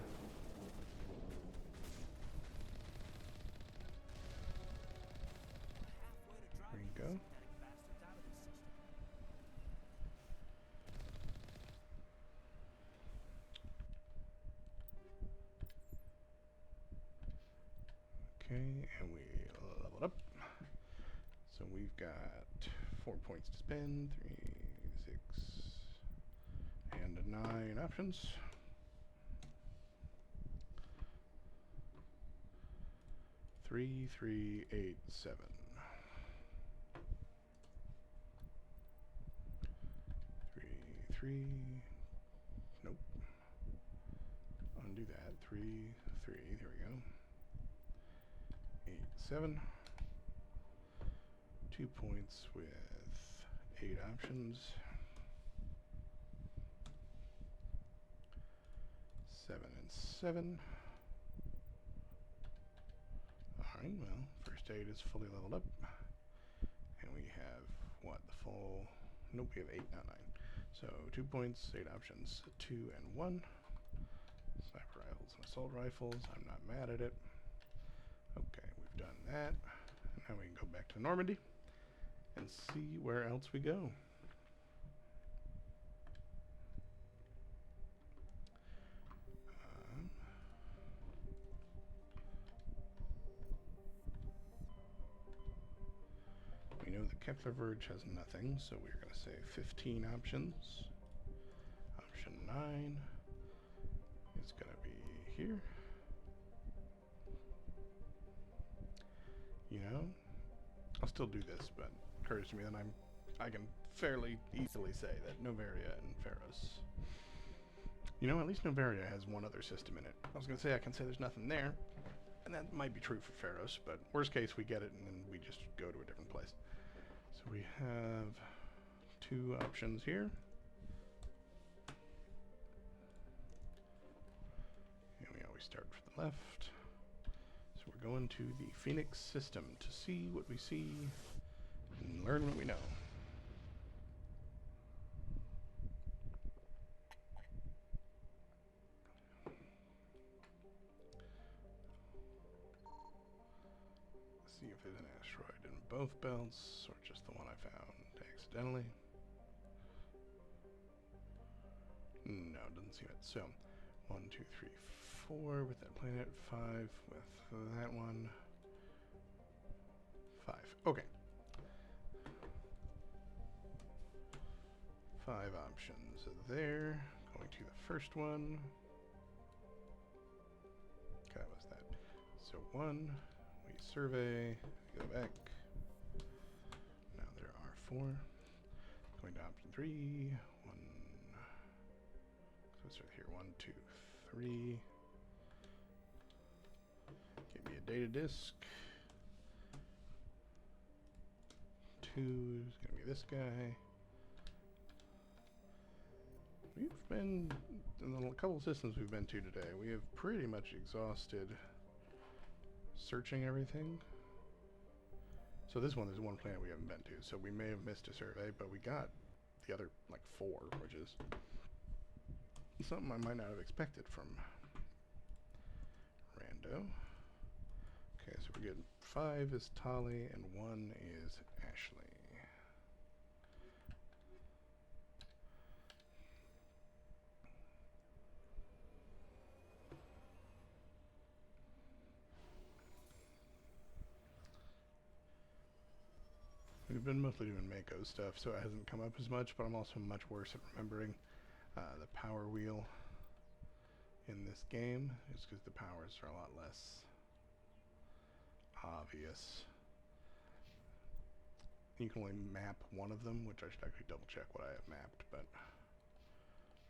There you go. Okay, and we leveled up. So we've got 4 points to spend, 3, 6, and 9 options. Three, 8, 7. 3, 3. Nope. Undo that. 3, 3. There we go. 8, 7. 2 points with 8 options. 7 and 7. Alright, well, first aid is fully leveled up. And we have, what, the full... Nope, we have 8, not 9. So, 2 points, 8 options, 2 and 1. Sniper rifles and assault rifles, I'm not mad at it. Okay, we've done that. Now we can go back to Normandy and see where else we go. We know the Kepler Verge has nothing, so we're going to say 15 options. Option 9 is going to be here. You know, I'll still do this, but it occurs to me that I can fairly easily say that Novaria and Pharos. You know, at least Novaria has one other system in it. I was going to say I can say there's nothing there, and that might be true for Pharos, but worst case we get it and then we just go to a different place. So we have 2 options here. And we always start from the left. So So we're going to the Phoenix system to see what we see and learn what we know. See if there's an asteroid in both belts or just the one I found accidentally. No, doesn't seem it. So, 1, 2, 3, 4 with that planet, 5 with that one, 5. Okay. 5 options there. Going to the first one. Okay, that was that. So 1, we survey, go back. Now there are 4. Going to option 3. 1. So start here. 1, 2, 3. Give me a data disk. 2 is going to be this guy. We've been, in the couple of systems we've been to today, we have pretty much exhausted searching everything. So this one is one planet we haven't been to, so we may have missed a survey, but we got the other, like, 4, which is something I might not have expected from Rando. Okay, so we're getting 5 is Tali, and 1 is Ashley. We've been mostly doing Mako stuff, so it hasn't come up as much, but I'm also much worse at remembering the power wheel in this game. It's because the powers are a lot less obvious. You can only map one of them, which I should actually double check what I have mapped, but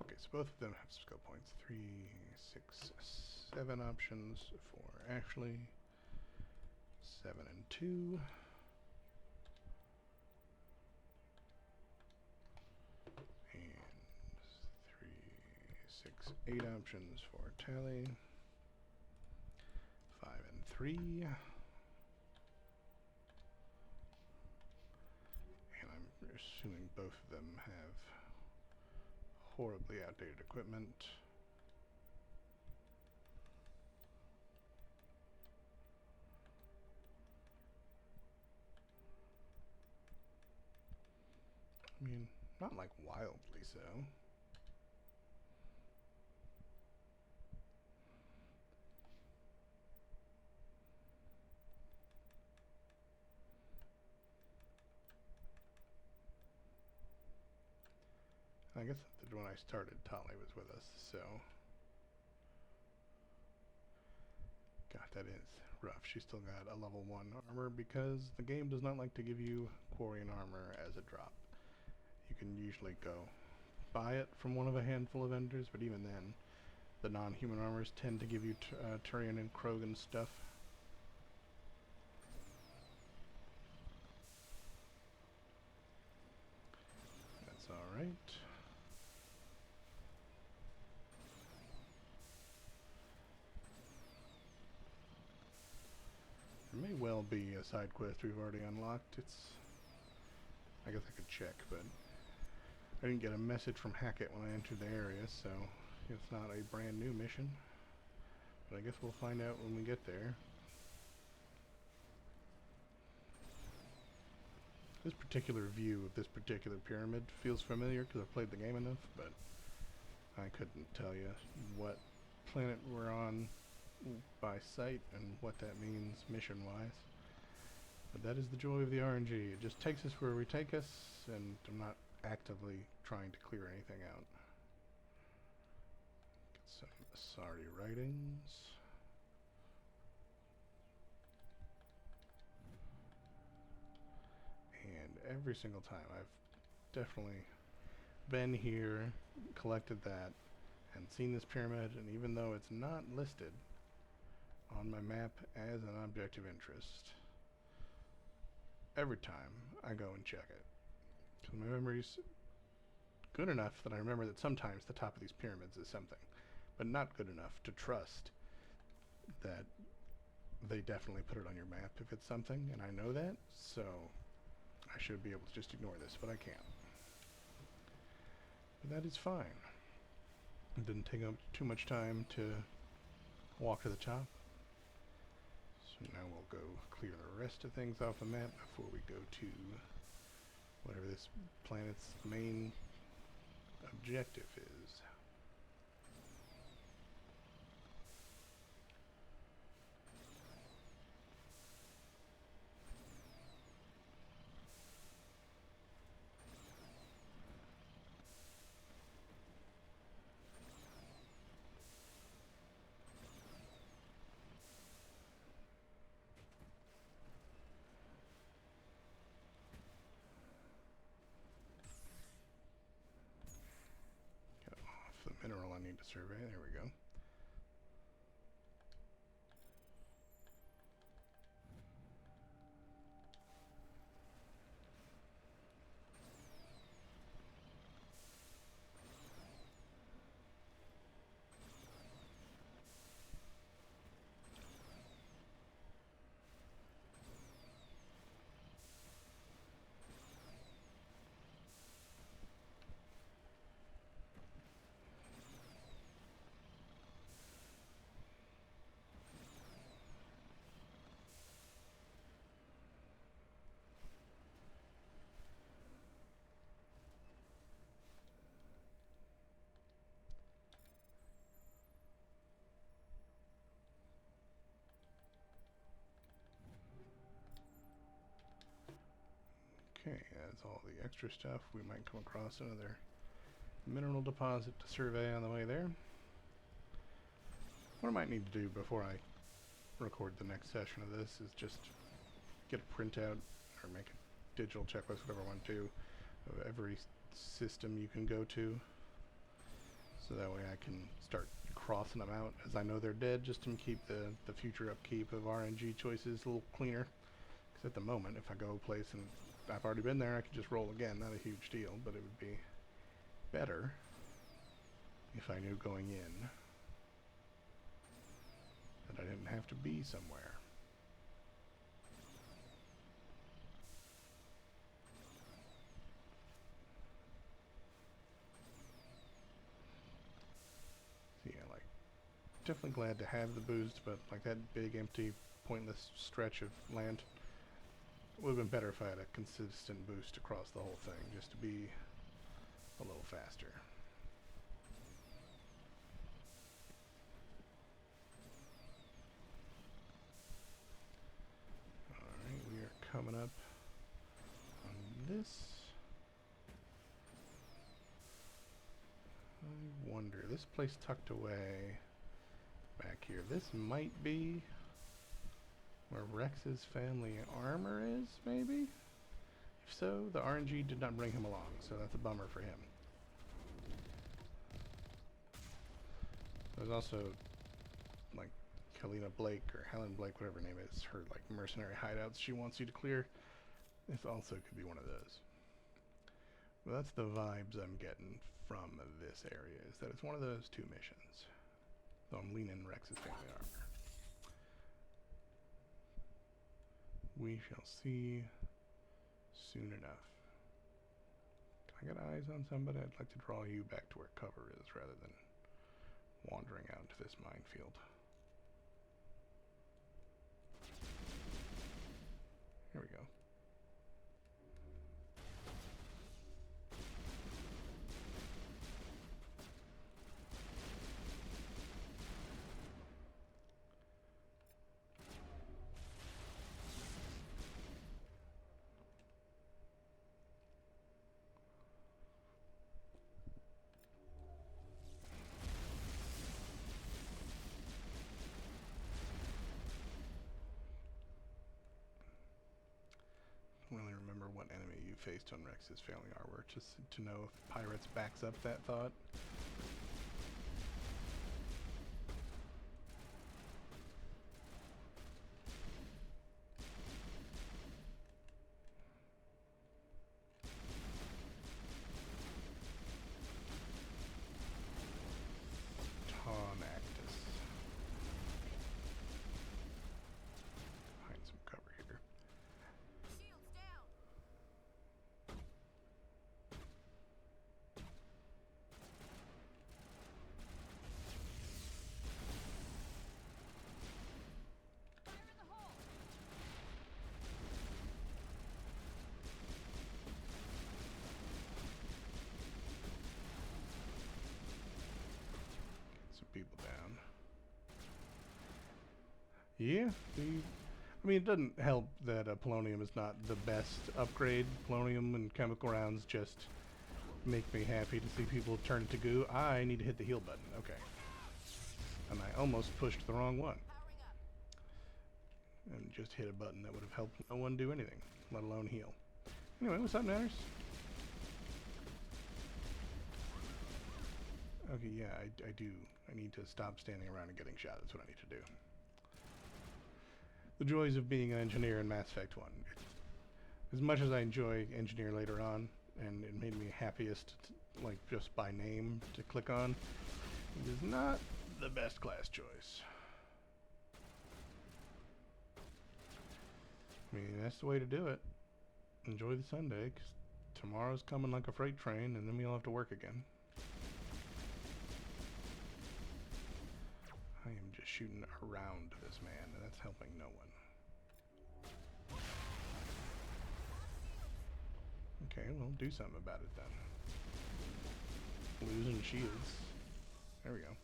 okay, so both of them have skill points. 3, 6, 7 options for Ashley. 7 and 2. And 3, 6, 8 options for Tally. 5 and 3. And I'm assuming both of them have horribly outdated equipment. I mean, not like wildly so. I guess that when I started, Tali was with us, so. God, that is rough. She still got a level 1 armor because the game does not like to give you Quarian armor as a drop. You can usually go buy it from one of a handful of vendors, but even then, the non-human armors tend to give you Turian and Krogan stuff. That's alright. There may well be a side quest we've already unlocked. I guess I could check, but I didn't get a message from Hackett when I entered the area, so it's not a brand new mission. But I guess we'll find out when we get there. This particular view of this particular pyramid feels familiar because I've played the game enough, but I couldn't tell you what planet we're on by sight and what that means mission-wise. But that is the joy of the RNG. It just takes us where we take us, and I'm not actively trying to clear anything out. Get some Asari writings. And every single time I've definitely been here, collected that, and seen this pyramid, and even though it's not listed on my map as an object of interest, every time I go and check it. Because my memory's good enough that I remember that sometimes the top of these pyramids is something, but not good enough to trust that they definitely put it on your map if it's something, and I know that, so I should be able to just ignore this, but I can't. But that is fine. It didn't take up too much time to walk to the top. So now we'll go clear the rest of things off the map before we go to whatever this planet's main objective is. The mineral I need to survey. There we go. Okay, that's all the extra stuff. We might come across another mineral deposit to survey on the way there. What I might need to do before I record the next session of this is just get a printout or make a digital checklist, whatever I want to do, of every system you can go to. So that way I can start crossing them out as I know they're dead, just to keep the future upkeep of RNG choices a little cleaner. Because at the moment, if I go a place and I've already been there, I could just roll again. Not a huge deal, but it would be better if I knew going in that I didn't have to be somewhere. So yeah, like, definitely glad to have the boost, but like that big, empty, pointless stretch of land, it would have been better if I had a consistent boost across the whole thing, just to be a little faster. Alright, we are coming up on this. I wonder, this place tucked away back here, this might be where Rex's family armor is, maybe? If so, the RNG did not bring him along, so that's a bummer for him. There's also, like, Kalina Blake, or Helen Blake, whatever her name is, her, like, mercenary hideouts she wants you to clear. This also could be one of those. Well, that's the vibes I'm getting from this area, is that it's one of those two missions. Though I'm leaning Rex's family armor. We shall see soon enough. Can I get eyes on somebody? I'd like to draw you back to where cover is rather than wandering out into this minefield. Here we go. Really remember what enemy you faced on Rex's Failing Armor, just to know if Pirates backs up that thought. Tonactus. Yeah, I mean, it doesn't help that polonium is not the best upgrade. Polonium and chemical rounds just make me happy to see people turn it to goo. I need to hit the heal button. Okay. And I almost pushed the wrong one. And just hit a button that would have helped no one do anything, let alone heal. Anyway, what's up, Manners? Okay, yeah, I do. I need to stop standing around and getting shot. That's what I need to do. The joys of being an engineer in Mass Effect 1. As much as I enjoy engineer later on, and it made me happiest, like, just by name to click on, it is not the best class choice. I mean, that's the way to do it. Enjoy the Sunday, 'cause tomorrow's coming like a freight train, and then we'll have to work again. I am just shooting around this man, and that's helping no one. Okay, well, do something about it then. Losing shields. There we go.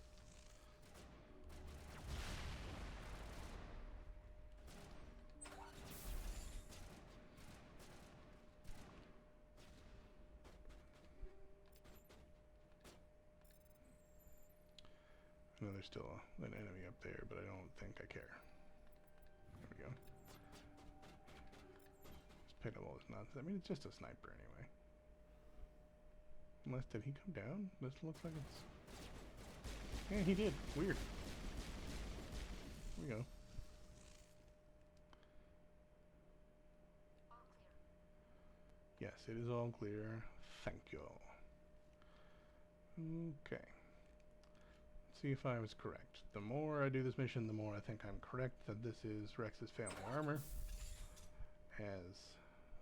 No, there's still an enemy up there, but I don't think I care. There we go. Just pick up all this nonsense. I mean, it's just a sniper anyway. Unless, did he come down? This looks like it's... Yeah, he did. Weird. Here we go. Yes, it is all clear. Thank you. Okay. See if I was correct. The more I do this mission, the more I think I'm correct that this is Rex's family armor as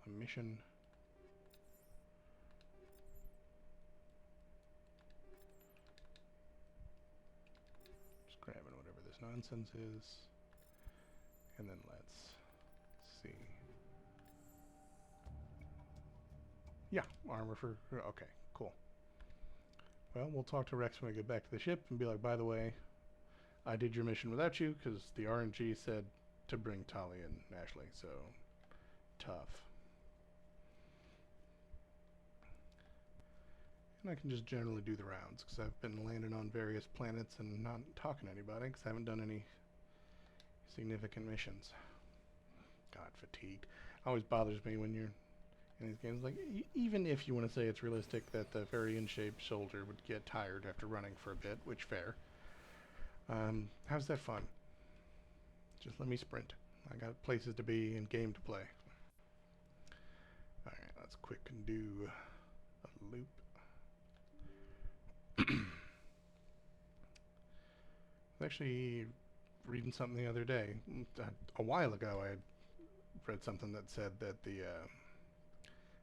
a mission. Just grabbing whatever this nonsense is. And then let's see. Yeah, armor for... Okay, cool. Well, we'll talk to Rex when we get back to the ship and be like, by the way, I did your mission without you because the RNG said to bring Tali and Ashley, so tough. And I can just generally do the rounds because I've been landing on various planets and not talking to anybody because I haven't done any significant missions. God, fatigue. Always bothers me when you're in these games, like, even if you want to say it's realistic that the very in-shape soldier would get tired after running for a bit, which fair, how's that fun? Just let me sprint. I got places to be and game to play. Alright, let's quick and do a loop. I was actually reading something the other day. A while ago I had read something that said that the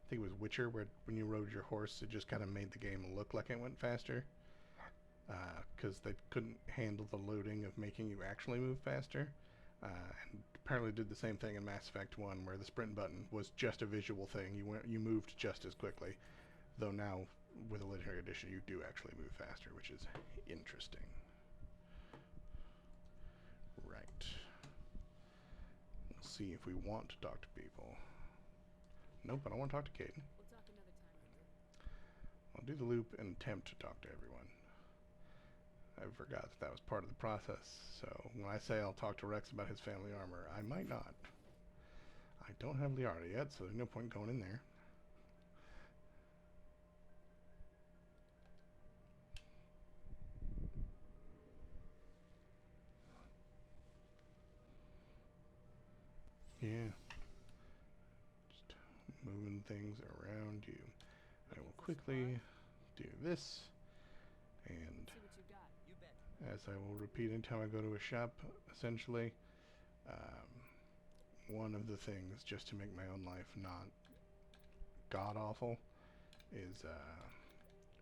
I think it was Witcher, where when you rode your horse, it just kind of made the game look like it went faster. Because they couldn't handle the loading of making you actually move faster. And apparently did the same thing in Mass Effect 1, where the sprint button was just a visual thing. You moved just as quickly. Though now, with the Legendary Edition, you do actually move faster, which is interesting. Right. We'll see if we want to talk to people. Nope, I don't want to talk to Kaidan. We'll talk another time, Arthur. I'll do the loop and attempt to talk to everyone. I forgot that was part of the process, so when I say I'll talk to Rex about his family armor, I might not. I don't have Liara yet, so there's no point going in there. Yeah. Just moving things around you. I will quickly do this, and See what you got. You bet. as I will repeat anytime I go to a shop, essentially, one of the things, just to make my own life not god-awful, is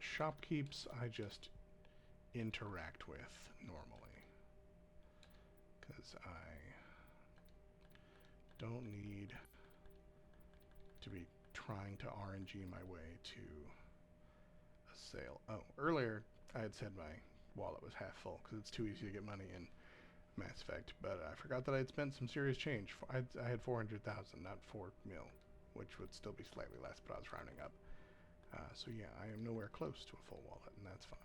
shopkeeps I just interact with normally. Because I don't need to be trying to RNG my way to a sale. Oh, earlier I had said my wallet was half full because it's too easy to get money in. Mass Effect, but I forgot that I had spent some serious change. I had 400,000, not 4 mil, which would still be slightly less, but I was rounding up. So yeah, I am nowhere close to a full wallet, and that's fine.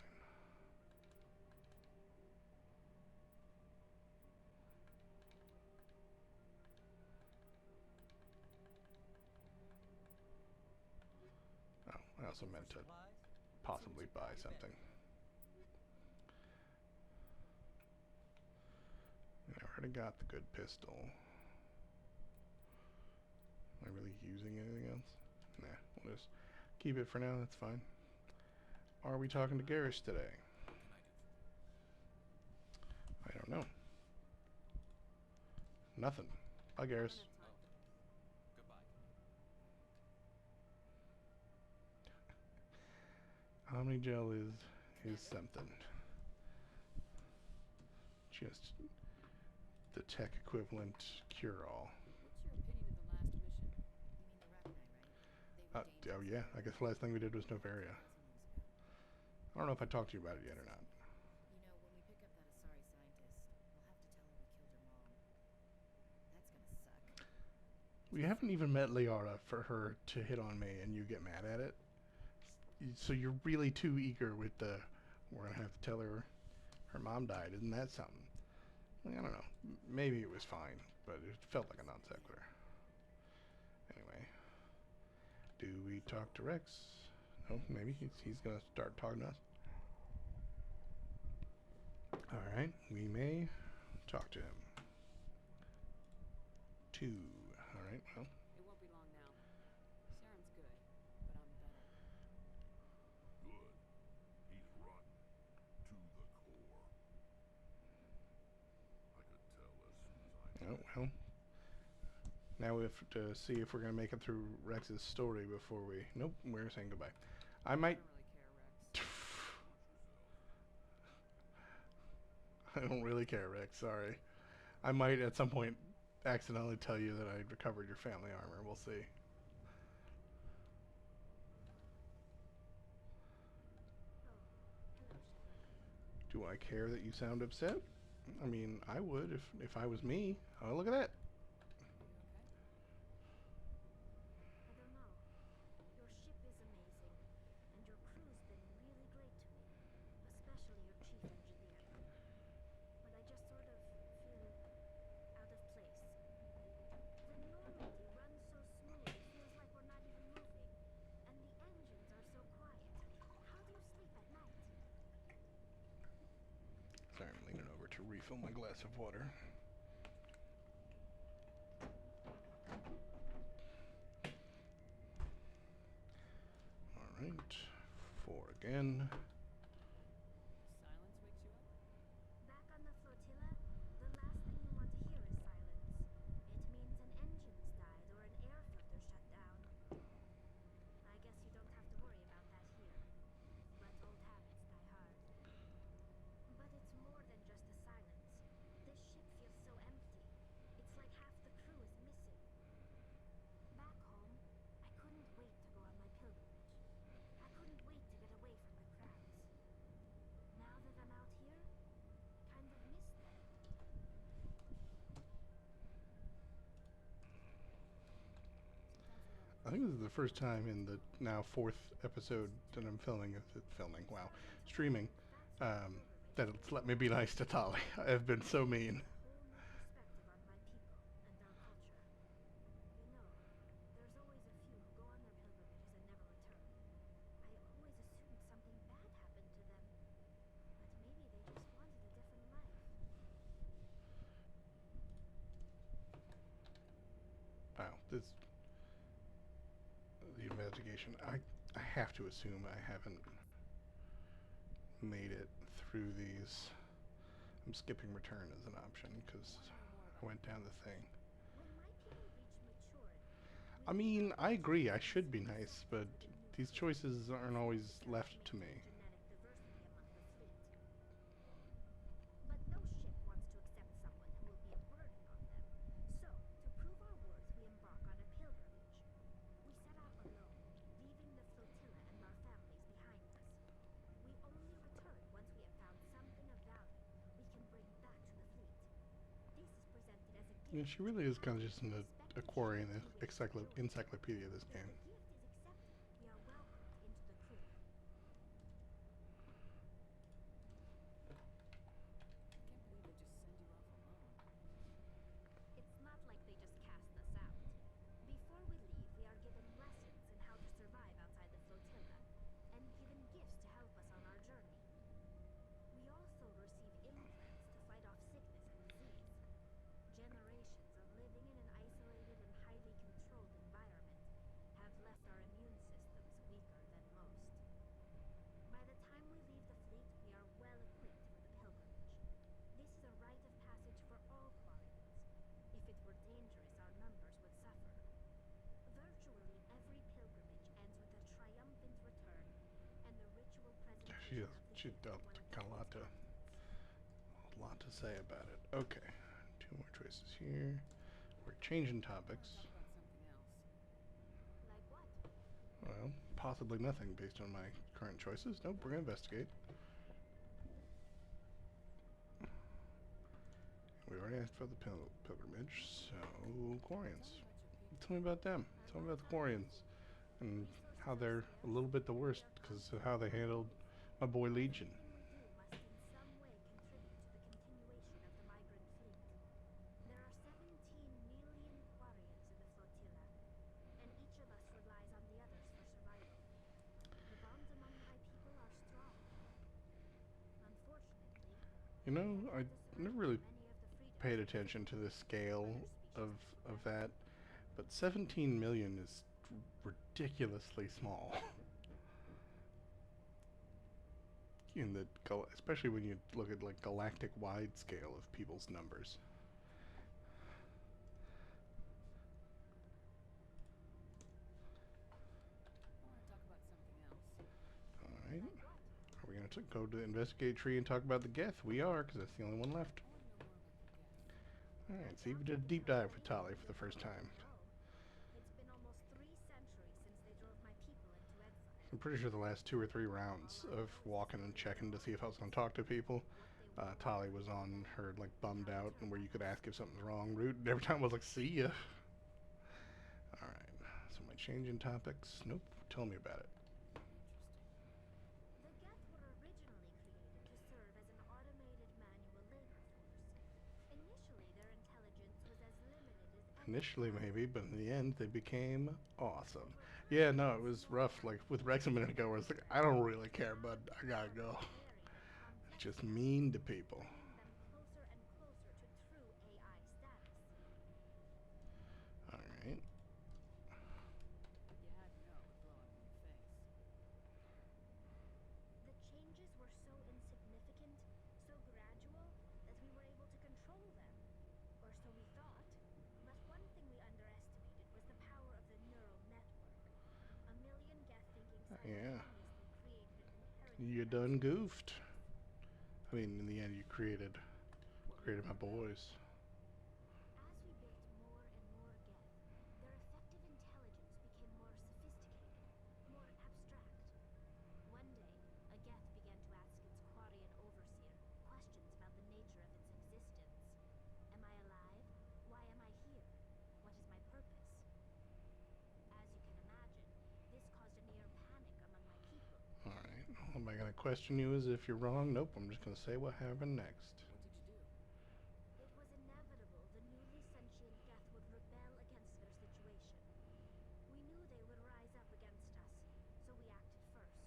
Oh, I also meant to Supplies? possibly buy something. I already got the good pistol. Am I really using anything else? Nah, we'll just keep it for now, that's fine. Are we talking to Garrus today? I don't know. Nothing. Bye, Garrus. Omnigel is something. Just the tech equivalent cure-all. What's your opinion of the last mission? Oh yeah, I guess the last thing we did was Novaria. I don't know if I talked to you about it yet or not. You know, when we pick up that Asari scientist, we'll have to tell her we killed her mom. That's gonna suck. We haven't even met Liara for her to hit on me and you get mad at it. So you're really too eager with the, we're gonna have to tell her her mom died. Isn't that something? I don't know. Maybe it was fine, but it felt like a non sequitur. Anyway, do we talk to Rex? No, maybe he's gonna start talking to us. All right, we may talk to him. 2. All right, well. It won't be long now. Saren's good, but I'm better. Good. He's rotten. To the core. I could tell as soon as I... Oh, well. Now we have to see if we're going to make it through Rex's story before we... Nope, we're saying goodbye. I might... I don't really care, Rex. I don't really care, Rex, sorry. I might at some point accidentally tell you that I recovered your family armor. We'll see. Do I care that you sound upset? I mean, I would if I was me. Oh, look at that. I don't know. Your ship is amazing, and your crew's been really great to me, especially your chief engineer. But I just sort of feel out of place. The Normandy runs so smooth, it feels like we're not even moving, and the engines are so quiet. How do you sleep at night? Sorry, I'm leaning over to refill my glass of water. Alright, 4 again. Silence wakes you up? Back on the flotilla, the last thing you want to hear is silence. It means an engine's died or an air filter shut down. I guess you don't have to worry about that here. Let old habits die hard. But it's more than just the silence. This ship feels so empty. It's like half the crew is missing. Back home, I couldn't wait to go on my pilgrimage. I couldn't wait to get away from the crowds. Now that I'm out here, kind of miss them. I think this is the first time in the now 4th episode that I'm wow, streaming, that it's let me be nice to Tali. I have been so mean. Whole new perspective on my people and our culture. You know, there's always a few who go on their pilgrimages and never return. I always assumed something bad happened to them, but maybe they just wanted a different life. Wow, the investigation. I have to assume I haven't made it through these. I'm skipping return as an option because I went down the thing. When my people reach maturity, I mean, I agree, I should be nice, but these choices aren't always left to me. genetic diversity among the fleet. But no ship wants to accept someone who will be a burden on them. So, to prove our worth, we embark on a pilgrimage. We set out alone, leaving the flotilla and our families behind us. We only return once we have found something of value we can bring back to the fleet. Yeah, she really is kind of just an Aquarian encyclopedia, this If game. the gift is accepted, we are welcomed into the crew. Can't believe they just send you off alone. It's not like they just cast us out. Before we leave, we are given lessons in how to survive outside the flotilla, and given gifts to help us on our journey. We also receive implants to fight off sickness and disease. Generations of living in an isolated and highly controlled environment have left our immune systems weaker than most. By the time we leave the fleet, we are well equipped for the pilgrimage. This is a rite of passage for all Quarians. If it were dangerous, our numbers would suffer. Virtually every pilgrimage ends with a triumphant return and the ritual presentation of the She gift dealt one of the kind of fleet's a lot to say about it. Okay, 2 more choices here. We're changing I wanna topics. talk about something else. Like what? Well, possibly nothing based on my current choices. Nope, we're gonna investigate. We already asked about the pilgrimage, so Quarians. Tell me about your people. Tell me about them. Tell me about the Quarians and how they're a little bit the worst because of how they handled my boy Legion. Everything we do must in some way contribute to the continuation of the migrant fleet. There are 17 million Quarians in the flotilla, and each of us relies on the others for survival. The bonds among my people are strong. Unfortunately, You know, we I have had to never surrender really many of the freedoms paid that attention to the other scale species of have. that, but 17 million is ridiculously small. In the especially when you look at like galactic wide scale of people's numbers. I wanna talk about something else. All right, Like what? are we gonna go to the investigate tree and talk about the Geth? We are, because that's the only one left. I wanna know more about the Geth. All right, see, we did a deep dive with Tali for the first time. It's been almost 3 centuries since they drove my people into exile. I'm pretty sure the last 2 or 3 rounds of walking and checking to see if I was gonna talk to people, Tali was on her like bummed out and where you could ask if something's wrong route, and every time I was like, see ya. Alright, so am I changing topics? Nope, tell me about it. Interesting. The Geth were originally created to serve as an automated manual labor force. Initially, their intelligence was as limited as Initially maybe, but in the end they became awesome. Yeah, no, it was rough, like with Rex a minute ago where it's like, I don't really care, bud, I gotta go. Just mean to people. Bringing them closer and closer to true AI status. Alright. But you had to know it would blow up in your face. The changes were so insignificant, so gradual, that we were able to control them. Or so we thought. But one thing we underestimated was the power of the neural network. A million Geth thinking Yeah. simultaneously created an inherent You done goofed. I mean, in the end you created my boys. As we built more and more Geth, their effective intelligence became more sophisticated, more abstract. One day, a Geth began to ask its Quarian overseer questions about the nature of its existence. Am I alive? Why am I here? What is my purpose? As you can imagine, this caused a near panic among my people. Alright, am I gonna question you as if you're wrong? Nope, I'm just gonna say what happened next. What did you do? It was inevitable the newly sentient Geth would rebel against their situation. We knew they would rise up against us, so we acted first.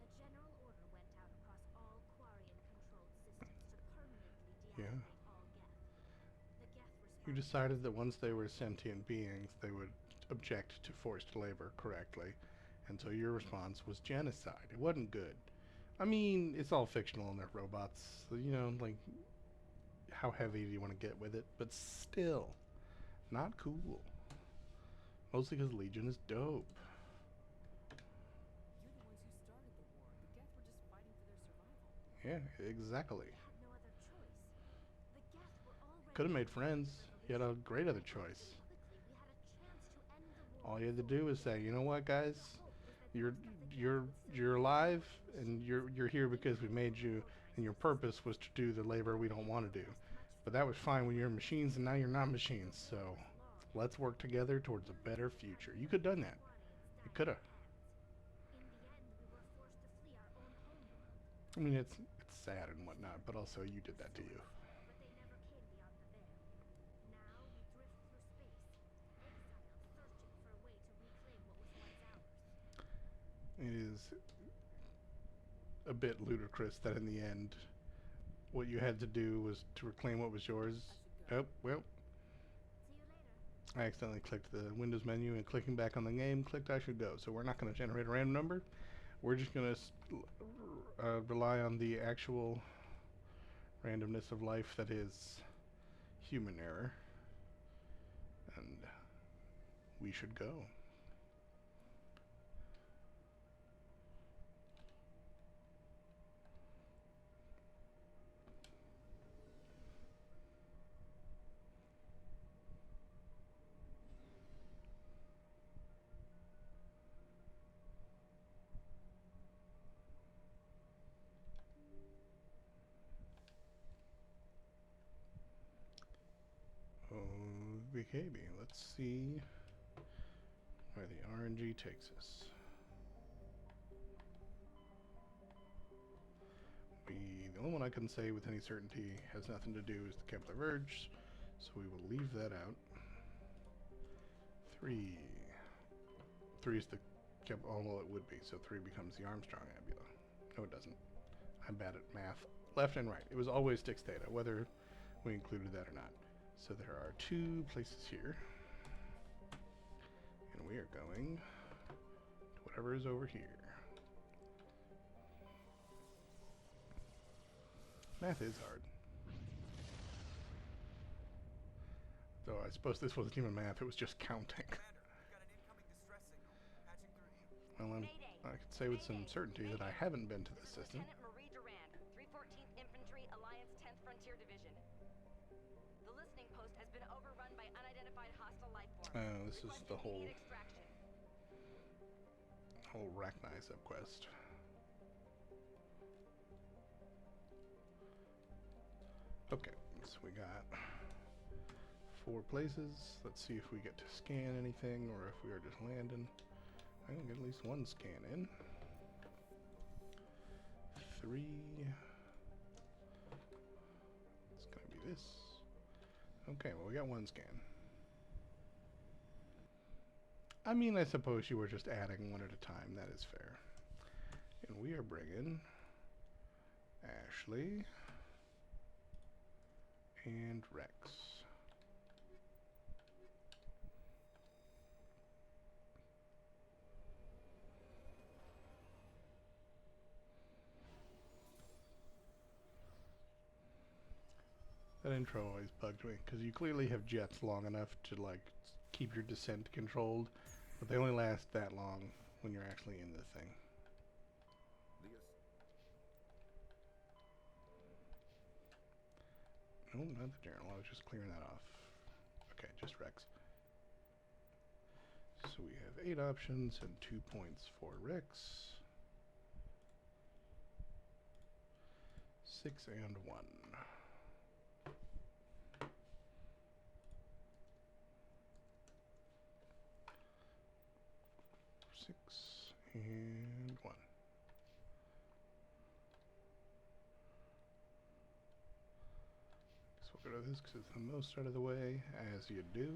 A general order went out across all Quarian-controlled systems to permanently Yeah. deactivate all Geth. The Geth You responded. decided that once they were sentient beings, they would object to forced labor correctly, and so your response was genocide. It wasn't good. I mean, it's all fictional and they're robots, so, you know, like, how heavy do you want to get with it? But still, not cool. Mostly because Legion is dope. You're the ones who started the war. The Geth were just fighting for their survival. Yeah, exactly. We had no other choice. The Geth were already Could have made fighting friends. for You had a revolution. great other choice. Quickly, we had a chance to end the war All you had to before do it is say, you know what, guys? The hope was that You're most of the Geth you're would still you're be alive, alive and you're here because we made you, and your purpose was to do the labor we don't want to do. But that was fine when you're machines, and now you're not machines. So let's work together towards a better future. You could have done that. You could have. In the end, we were forced to flee our own homeworld. I mean, it's sad and whatnot, but also you did that to you. But they never came beyond the veil. Now we drift through space, exiled, searching for a way to reclaim what was once ours. It is a bit ludicrous that in the end, what you had to do was to reclaim what was yours. Oh, well, See you later. I accidentally clicked the Windows menu, and clicking back on the game, clicked I should go. So we're not going to generate a random number. We're just going to rely on the actual randomness of life that is human error. And we should go. Okay, let's see where the RNG takes us. The only one I can say with any certainty has nothing to do is the Kepler Verge, so we will leave that out. 3 is the Kepler, oh well it would be, so 3 becomes the Armstrong Nebula. No it doesn't. I'm bad at math. Left and right. It was always Styx Theta, whether we included that or not. So there are 2 places here, and we are going to whatever is over here. Math is hard. Though I suppose this wasn't even math, it was just counting. Well, I could say with some certainty that I haven't been to this system. Lieutenant Marie Durand, 314th Infantry, Alliance 10th Frontier Division. The listening post has been overrun by unidentified hostile life forms. Oh, this is the Request whole immediate extraction. Rachni subquest. Okay, so we got 4 places. Let's see if we get to scan anything or if we are just landing. I can get at least 1 scan in. 3. It's gonna be this. Okay, well we got 1 scan. I mean, I suppose you were just adding 1 at a time. That is fair. And we are bringing Ashley and Rex. That intro always bugged me, because you clearly have jets long enough to, like, keep your descent controlled, but they only last that long when you're actually in the thing. No, not the journal. I was just clearing that off. Okay, just Rex. So we have 8 options and 2 points for Rex. 6 and 1. And 1. So we'll go to this because it's the most out of the way, as you do.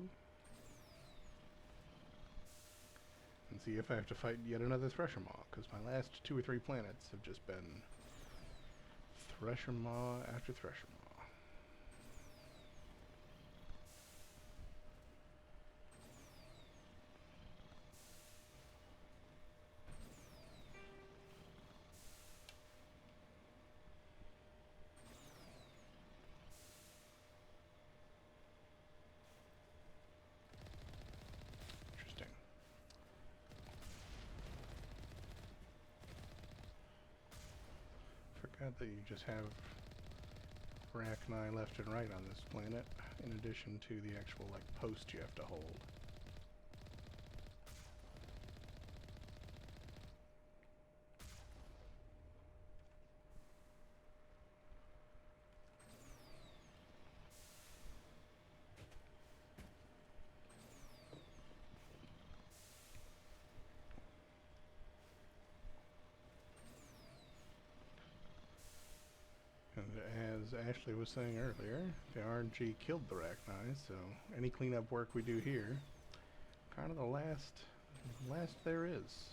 And see if I have to fight yet another Thresher Maw, because my last 2 or 3 planets have just been Thresher Maw after Thresher Maw. That you just have Rachni left and right on this planet, in addition to the actual, like, post you have to hold. as Ashley was saying earlier, the RNG killed the Rachni, so any cleanup work we do here, kind of the last there is.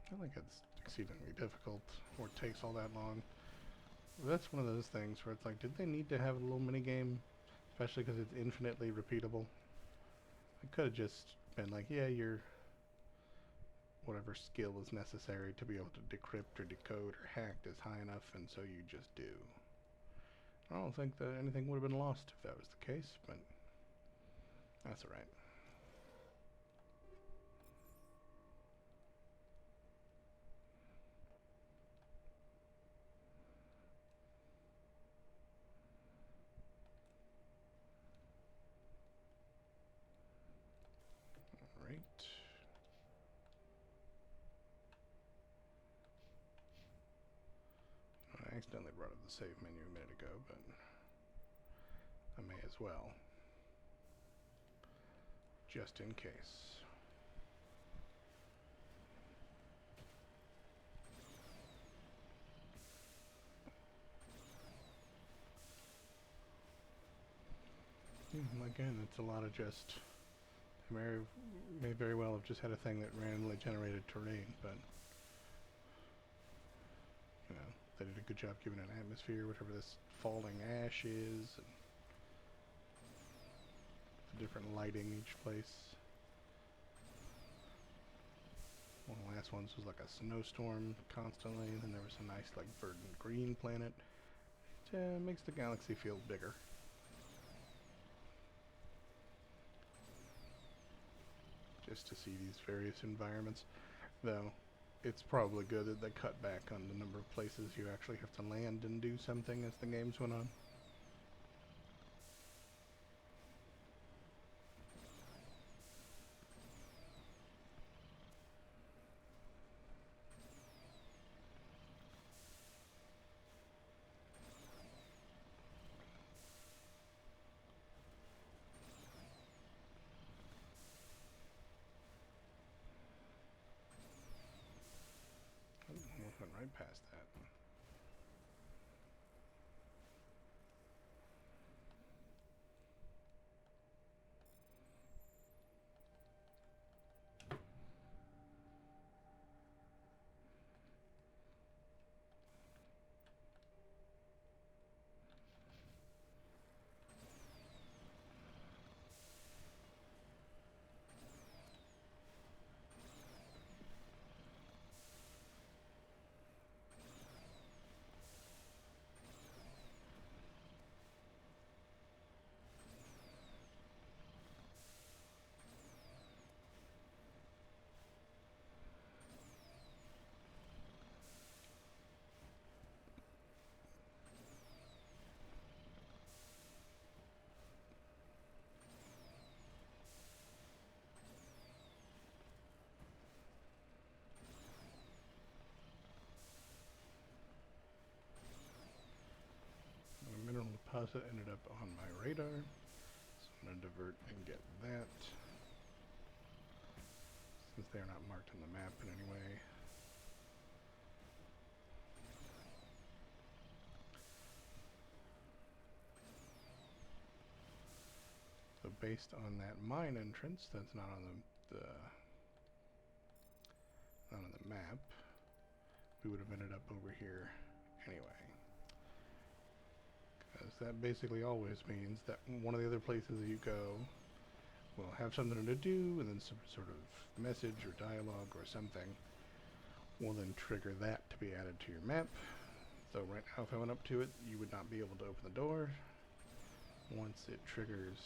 I don't think it's exceedingly difficult or takes all that long. That's one of those things where it's like, did they need to have a little mini game, especially because it's infinitely repeatable? It could have just been like, yeah, your whatever skill is necessary to be able to decrypt or decode or hack is high enough, and so you just do. I don't think that anything would have been lost if that was the case, but that's alright. Alright. I accidentally brought up the save menu a minute ago, but I may as well. Just in case. Again, it's a lot of just... may very well have just had a thing that randomly generated terrain, but... you know, they did a good job giving it an atmosphere, whatever this falling ash is, and the different lighting each place. One of the last ones was like a snowstorm constantly, and then there was a nice like verdant green planet. It makes the galaxy feel bigger. Just to see these various environments, though it's probably good that they cut back on the number of places you actually have to land and do something as the games went on. Went right past that. Mineral deposit ended up on my radar, so I'm going to divert and get that, since they are not marked on the map in any way. So based on that mine entrance, that's not on not on the map, we would have ended up over here anyway. That basically always means that one of the other places you go will have something to do, and then some sort of message or dialogue or something will then trigger that to be added to your map. So right now if I went up to it, you would not be able to open the door. Once it triggers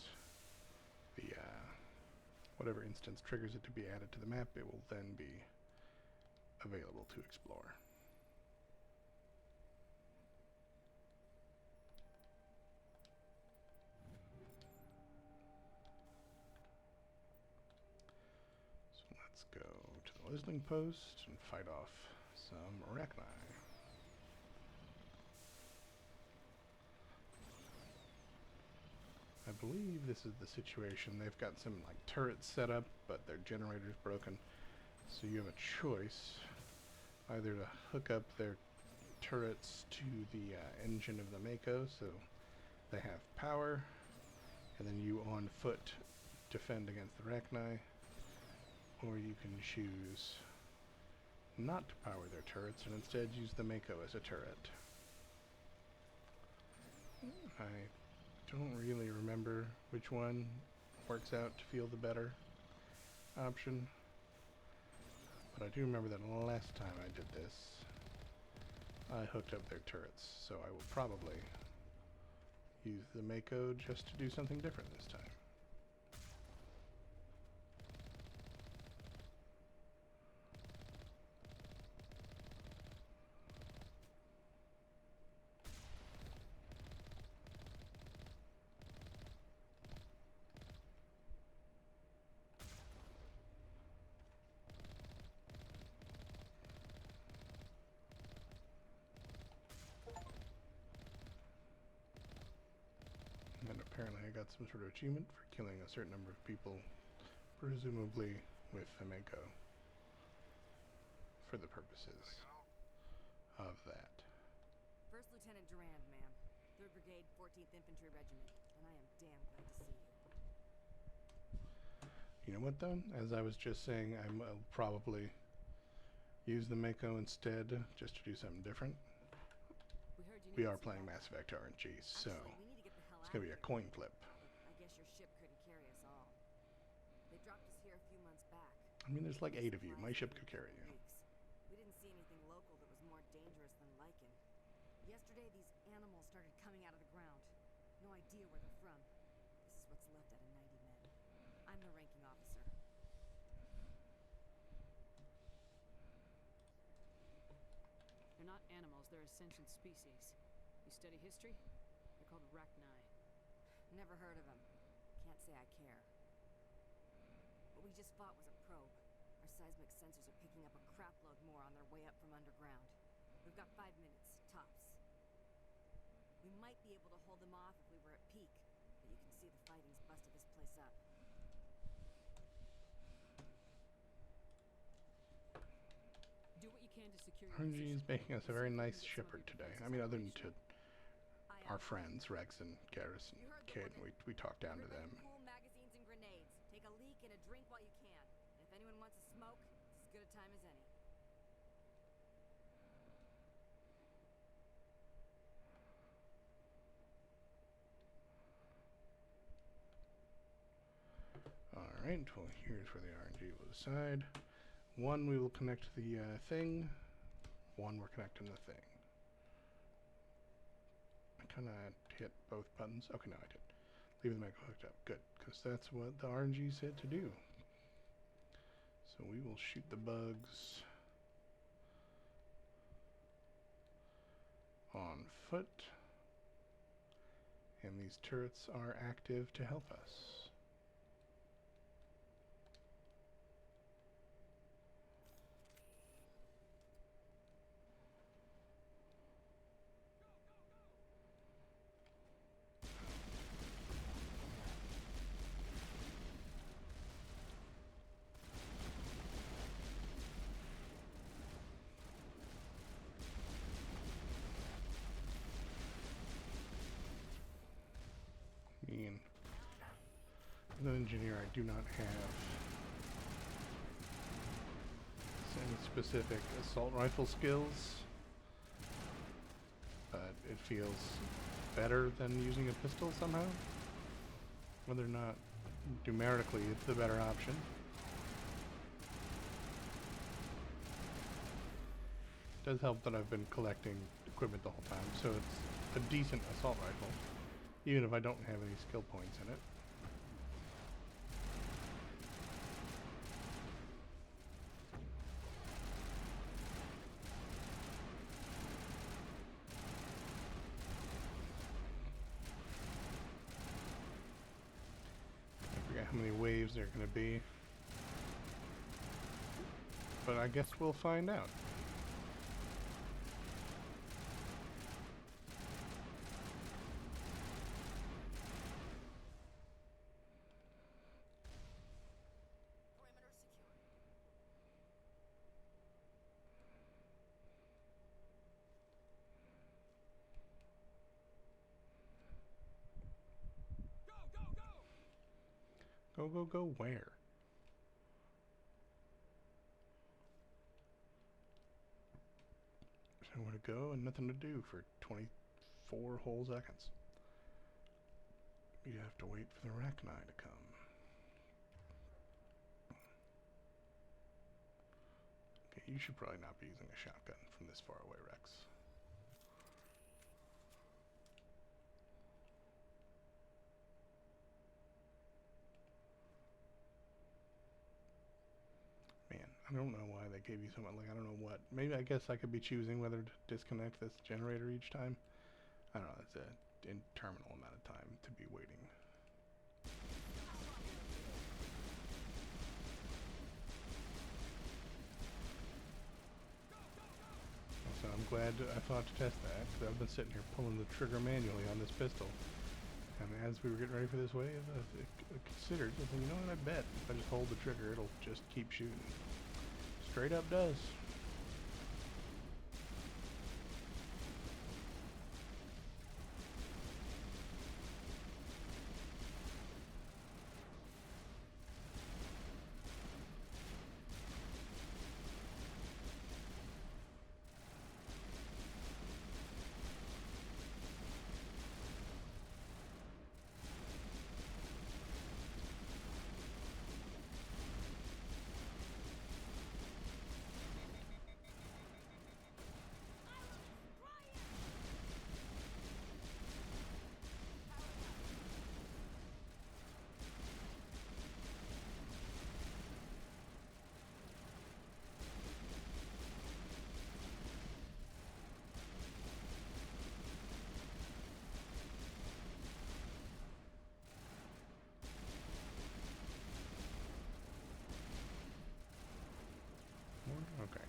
the whatever instance triggers it to be added to the map, it will then be available to explore. Let's go to the listening post and fight off some arachni. I believe this is the situation. They've got some like turrets set up, but their generator's broken. So you have a choice, either to hook up their turrets to the engine of the Mako, so they have power, and then you on foot defend against the Arachni, or you can choose not to power their turrets and instead use the Mako as a turret. I don't really remember which one works out to feel the better option, but I do remember that last time I did this, I hooked up their turrets, so I will probably use the Mako just to do something different this time. And apparently I got some sort of achievement for killing a certain number of people, presumably with the Mako, for the purposes of that. First Lieutenant Durand, ma'am. 3rd Brigade, 14th Infantry Regiment, and I am damn glad to see you. You know what though? As I was just saying, I'll probably use the Mako instead, just to do something different. We We heard you are needed some playing help. Mass Effect RNG, so Actually, we need to get the hell it's out gonna of be a here. coin flip. I guess your ship couldn't carry us all. They dropped us here a few months back. I mean, there's like 8 of you. My ship could carry you. We didn't see anything local that was more dangerous than Lycan. Yesterday, these animals started coming out of the ground. No idea where they're from. This is what's left out of 90 men. I'm the ranking officer. They're not animals, they're a sentient species. You study history? They're called arachni. Never heard of them. Can't say I care. What we just fought was a probe. Our seismic sensors are picking up a crapload more on their way up from underground. We've got 5 minutes, tops. We might be able to hold them off if we were at peak, but you can see the fighting's busted this place up. Do what you can to secure your RNG is position. making us a very We'll see if we nice can get some of shepherd your today. defenses I mean, other than operational. to our friends, Rex and Garrus and Kid, and we talked down to them. Cool magazines and grenades. Take a leak and a drink while you can. And if anyone wants a smoke, it's as good a time as any. Alright, well here's where the RNG will decide. 1 we will connect the thing, 1 we're connecting the thing. I kinda hit both buttons. Okay, no I did. Leave the Mako hooked up. Good, because that's what the RNG said to do. So we will shoot the bugs on foot. And these turrets are active to help us. As an engineer, I do not have any specific assault rifle skills, but it feels better than using a pistol somehow. Whether or not numerically it's the better option. It does help that I've been collecting equipment the whole time, so it's a decent assault rifle, even if I don't have any skill points in it. I forget how many waves there are going to be. but I guess we'll find out. Perimeter secured. Go, go, go! Go where? There's nowhere to go and nothing to do for 24 whole seconds. You have to wait for the Rachni to come. Okay, you should probably not be using a shotgun from this far away, Rex. Man, I don't know why they gave you something, like, I don't know what. Maybe, I guess I could be choosing whether to disconnect this generator each time. I don't know, it's an interminable amount of time to be waiting. So I'm glad I thought to test that, because I've been sitting here pulling the trigger manually on this pistol. And as we were getting ready for this wave, I considered, I said, you know what, I bet if I just hold the trigger, it'll just keep shooting. Straight up does. Okay.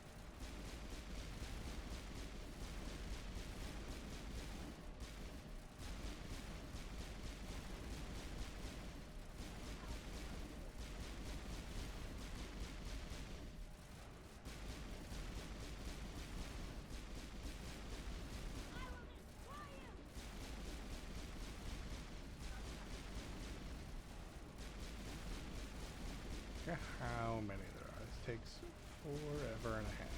Yeah, how many there are? This takes forever and a half.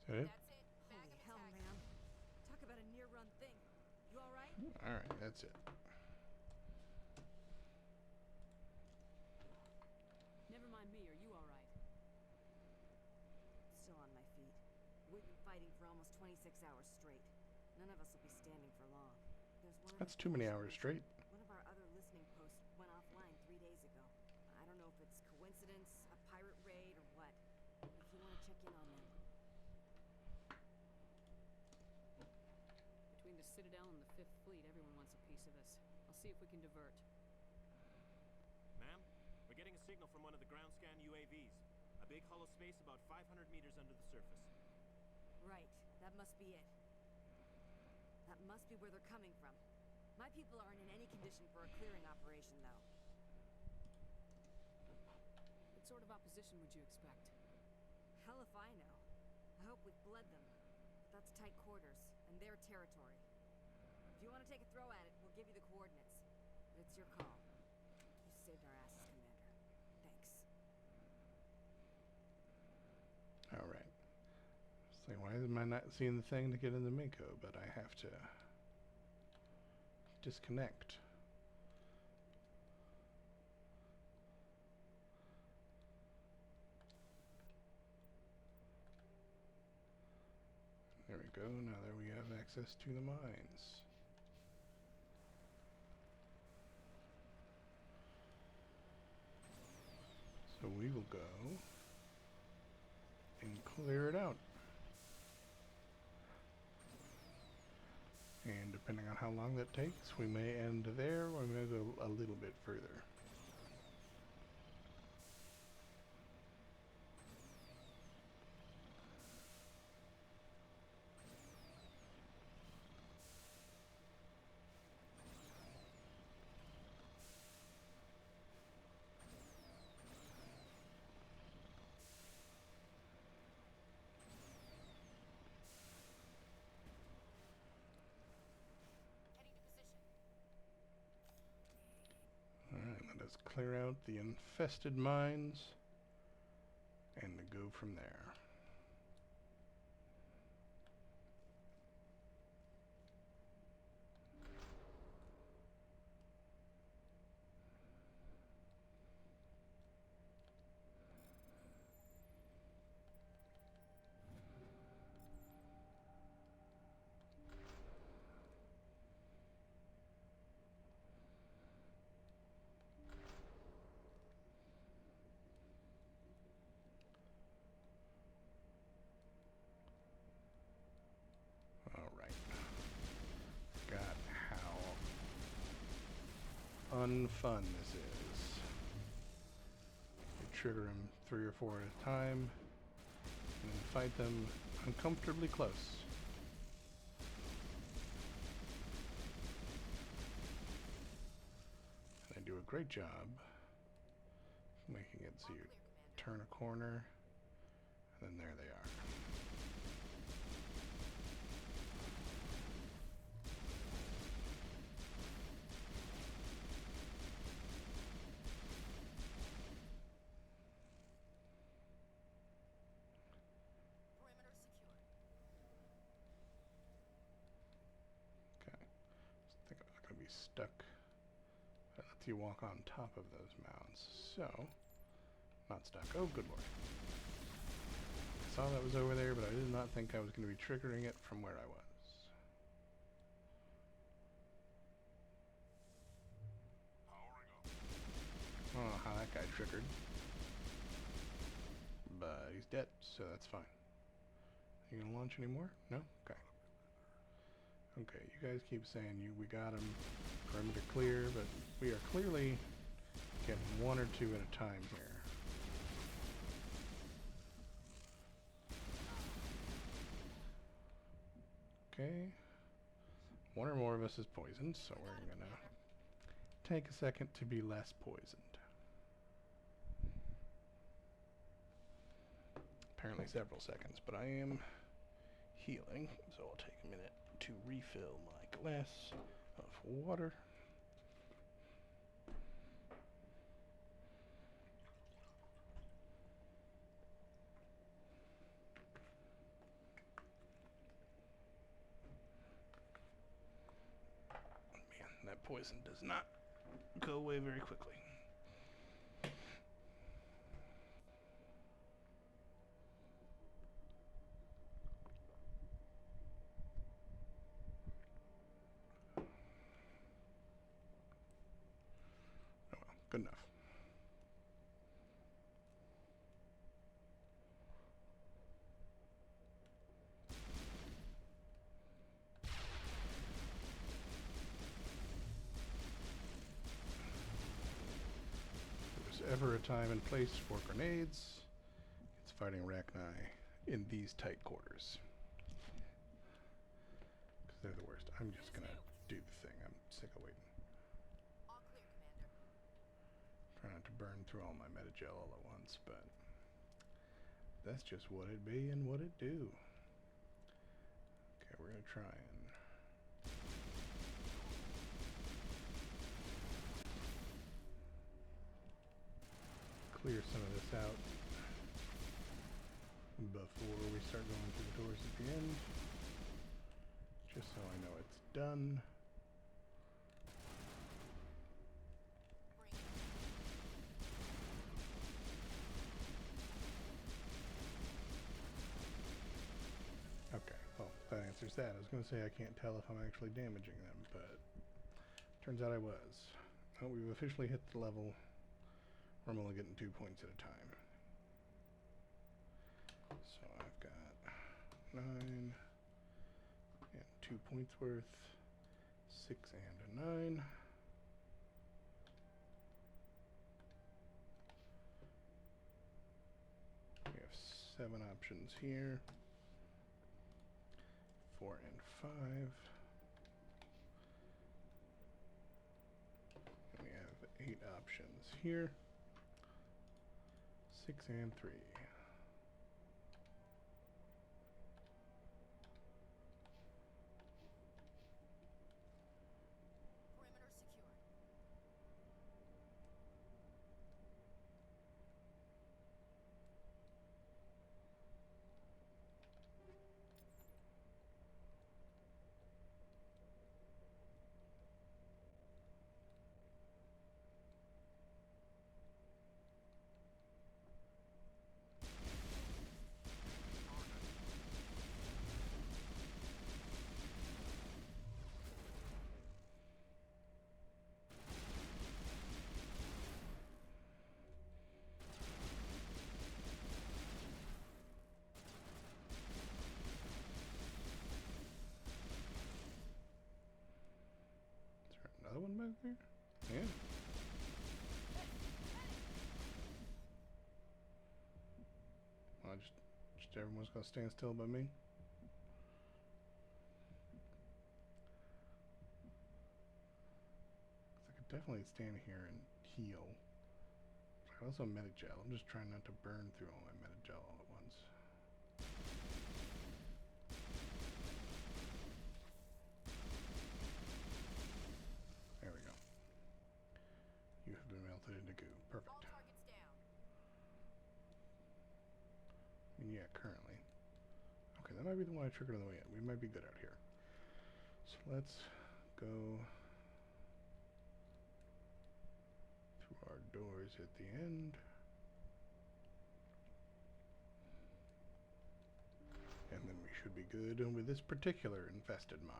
Is that it? Holy hell, man. Talk about a near-run thing. You alright? Alright, that's it. Never mind me, are you alright? Still on my feet. We've been fighting for almost 26 hours straight. None of us will be standing for long. There's one That's too many hours straight. One of our other listening posts went offline 3 days ago. I don't know if it's coincidence, a pirate raid, or what. If you want to check in on them. Between the Citadel and the Fifth Fleet, everyone wants a piece of us. I'll see if we can divert. Ma'am, we're getting a signal from one of the ground scan UAVs. A big hollow space about 500 meters under the surface. Right, that must be it. That must be where they're coming from. My people aren't in any condition for a clearing operation, though. What sort of opposition would you expect? Hell if I know. I hope we've bled them. But that's tight quarters, and their territory. If you want to take a throw at it, we'll give you the coordinates. But it's your call. You saved our asses, Commander. Thanks. Alright. It's like, why am I not seeing the thing to get into Mako? But I have to disconnect. There we go now that we have access to the mines. So we will go and clear it out. And depending on how long that takes, we may end there or we may go a little bit further. Alright, let us clear out the infested mines and go from there. Alright. Got how unfun this is. You trigger them 3 or 4 at a time and then fight them uncomfortably close. And they do a great job making it so you turn a corner and then there they are. Okay. I think I'm not going to be stuck. That lets you walk on top of those mounds. So, not stuck. Oh, good lord. I saw that was over there, but I did not think I was going to be triggering it from where I was. I don't know how that guy triggered. But he's dead, so that's fine. You gonna launch any more? No? Okay. Okay, you guys keep saying we got him, perimeter clear, but we are clearly getting 1 or 2 at a time here. Okay. 1 or more of us is poisoned, so we're gonna take a second to be less poisoned. Apparently several seconds, but I am healing, so I'll take a minute to refill my glass of water. Man, that poison does not go away very quickly. Oh well, good enough. If there's ever a time and place for grenades, it's fighting Rachni in these tight quarters. Because they're the worst. I'm just gonna do the thing. I'm sick of waiting. All clear, Commander. Try not to burn through all my metagel all at once, but that's just what it be and what it do. Okay, we're gonna try and clear some of this out before we start going through the doors at the end, just so I know it's done. Okay, well, that there's that. I was going to say I can't tell if I'm actually damaging them, but turns out I was. Oh, we've officially hit the level where I'm only getting 2 points at a time. So I've got 9 and 2 points worth, 6 and a 9. We have 7 options here. 4 and 5. And we have 8 options here. 6 and 3. Perimeter secure. Is there another one back there? Yeah. Well, just everyone's gonna stand still by me. I could definitely stand here and heal. I also Metagel. I'm just trying not to burn through all my Metagel all at once. There we go. You have been melted into goo. Perfect. All targets down. I mean, yeah, currently. Okay, that might be the one I triggered on the way in. We might be good out here. So let's go through our doors at the end. And then we should be good with this particular infested mine.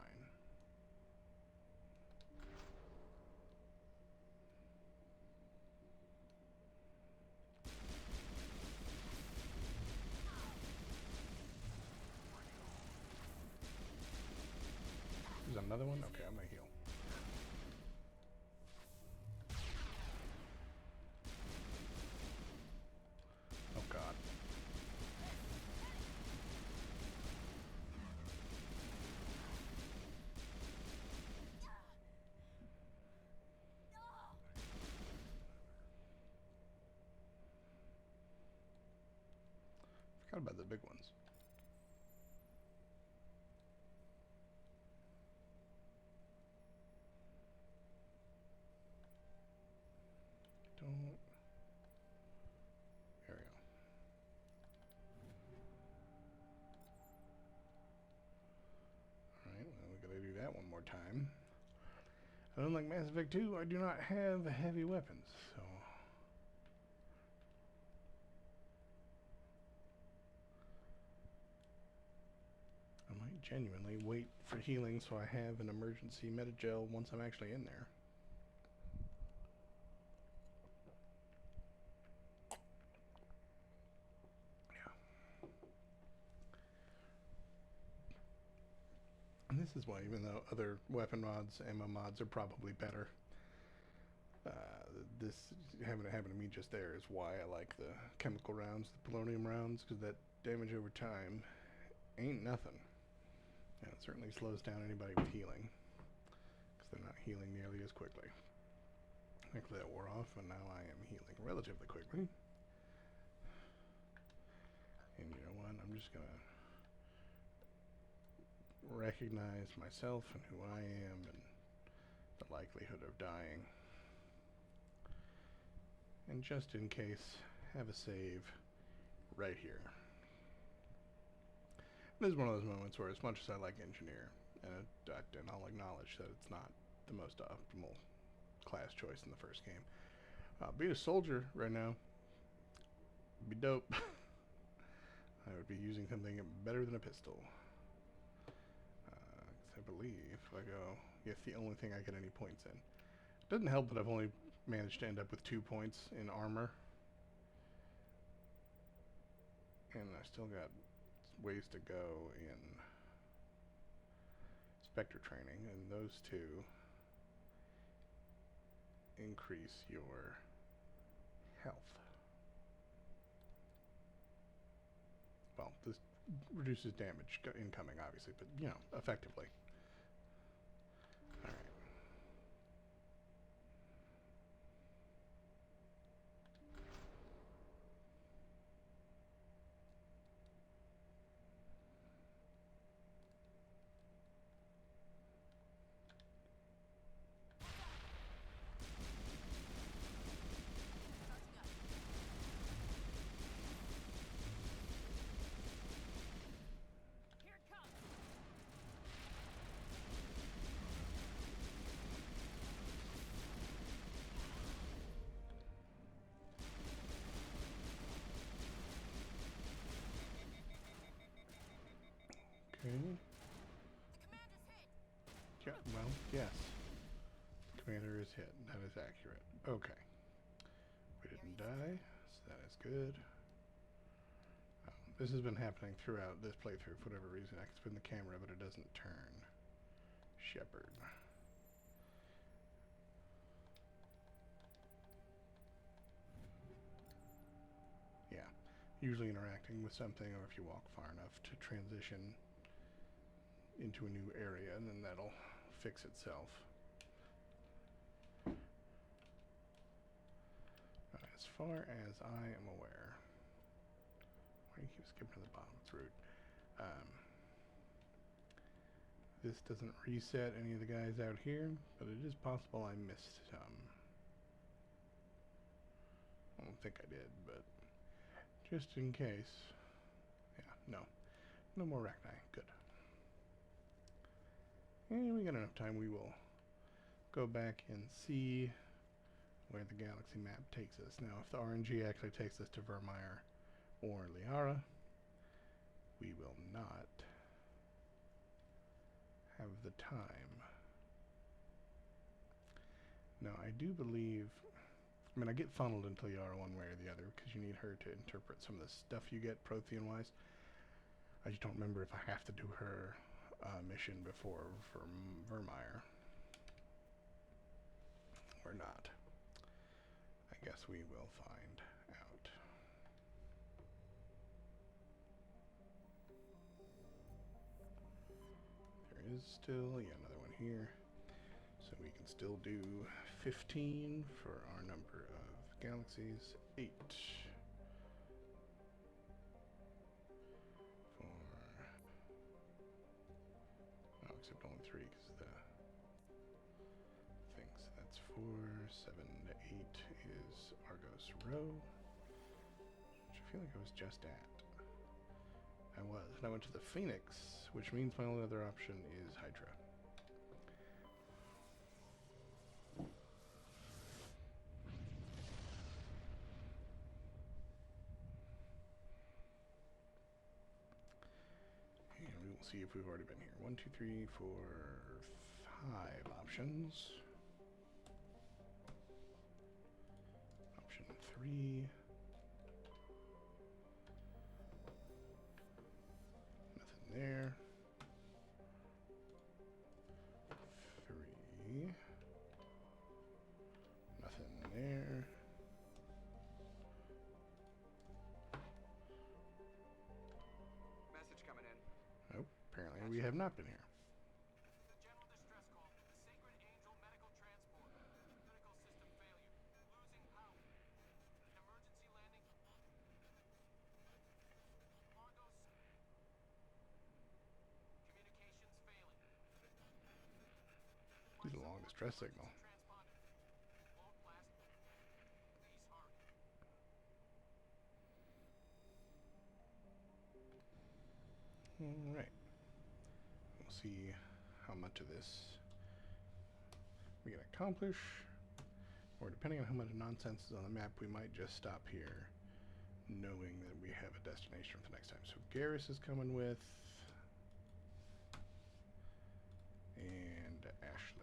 There's another one? Okay, I'm gonna heal. Oh god. Forgot about the big ones. Don't. There we go. Alright, well, we gotta do that one more time. And unlike Mass Effect 2, I do not have heavy weapons, so. I might genuinely wait for healing so I have an emergency Metagel once I'm actually in there. And this is why, even though other weapon mods, ammo mods are probably better, this having it happen to me just there is why I like the chemical rounds, the polonium rounds, because that damage over time ain't nothing. And it certainly slows down anybody with healing, because they're not healing nearly as quickly. Thankfully that wore off, and now I am healing relatively quickly. And you know what? I'm just gonna recognize myself and who I am and the likelihood of dying. And just in case, have a save right here. This is one of those moments where, as much as I like Engineer, and I'll acknowledge that it's not the most optimal class choice in the first game, being a soldier right now would be dope. I would be using something better than a pistol. I believe. I go, it's the only thing I get any points in. Doesn't help that I've only managed to end up with 2 points in armor. And I still got ways to go in Spectre training, and those two increase your health. Well, this reduces damage incoming, obviously, but, you know, effectively. Alright. Here it comes! Okay. Yeah, well, yes. Commander is hit. That is accurate. Okay. We didn't die, so that is good. This has been happening throughout this playthrough for whatever reason. I can spin the camera, but it doesn't turn. Shepard. Yeah. Usually interacting with something, or if you walk far enough to transition into a new area, and then that'll fix itself. As far as I am aware, why do you keep skipping to the bottom? It's rude. This doesn't reset any of the guys out here, but it is possible I missed some. I don't think I did, but just in case. Yeah, no. No more Rachni. Good. And we got enough time. We will go back and see where the galaxy map takes us. Now, if the RNG actually takes us to Virmire or Liara, we will not have the time. Now, I do believe, I mean, I get funneled into Liara one way or the other because you need her to interpret some of the stuff you get Prothean-wise. I just don't remember if I have to do her mission before Virmire or not. I guess we will find out. There is still, yeah, another one here. So we can still do 15 for our number of galaxies. 8 for, oh, except only 3 because the things. That's 4, 7 to 8 is Argos Row, which I feel like I was just at. I was, and I went to the Phoenix, which means my only other option is Hydra. And we will see if we've already been here. 1, 2, 3, 4, 5 options. Option 3. Nothing there. 3. Nothing there. Message coming in. Nope, apparently we have not been here. The general distress call. The Sacred Angel medical transport. Critical system failure. Losing power. Emergency landing. Argos. Communications failing. This is a long distress signal. Transponder. Won't last. Please hurry. Alright. We'll see how much of this we can accomplish. Or depending on how much nonsense is on the map, we might just stop here, knowing that we have a destination for the next time. So Garrus is coming with And Ashley.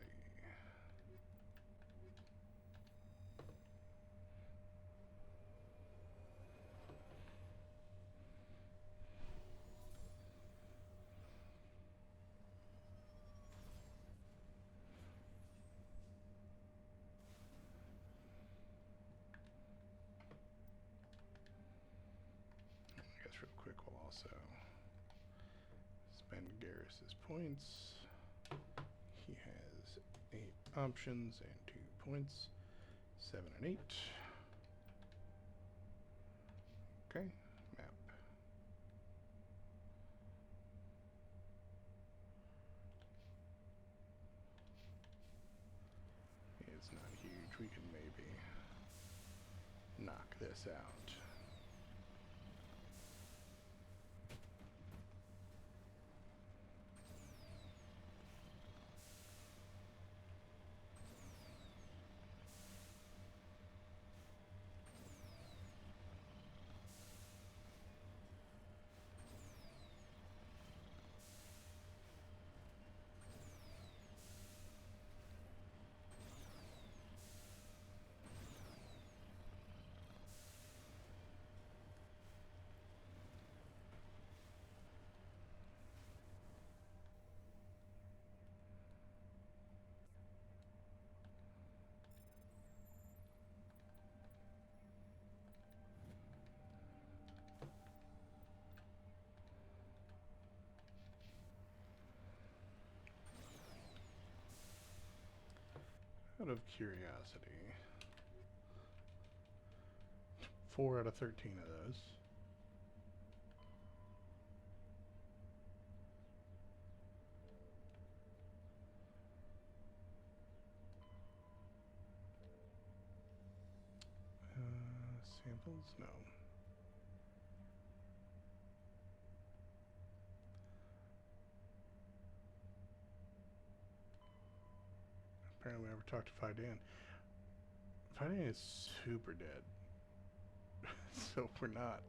I guess real quick we'll also spend Garrus's points. He has 8 options and 2 points. 7 and 8. Okay, map. It's not huge. We can maybe knock this out. Out of curiosity, 4 out of 13 of those. Samples? No. Apparently, I never talked to Fidan. Fidan is super dead, so we're not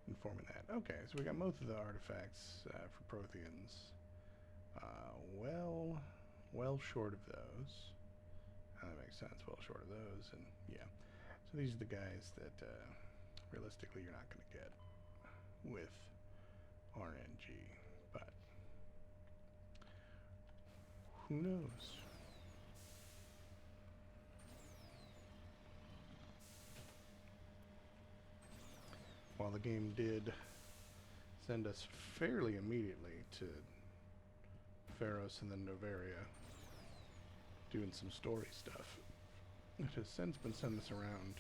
informing that. Okay, so we got most of the artifacts for Protheans. Well short of those. That makes sense. Well short of those, and yeah. So these are the guys that realistically you're not going to get with RNG, but who knows? While the game did send us fairly immediately to Pharos and then Noveria doing some story stuff, it has since been sending us around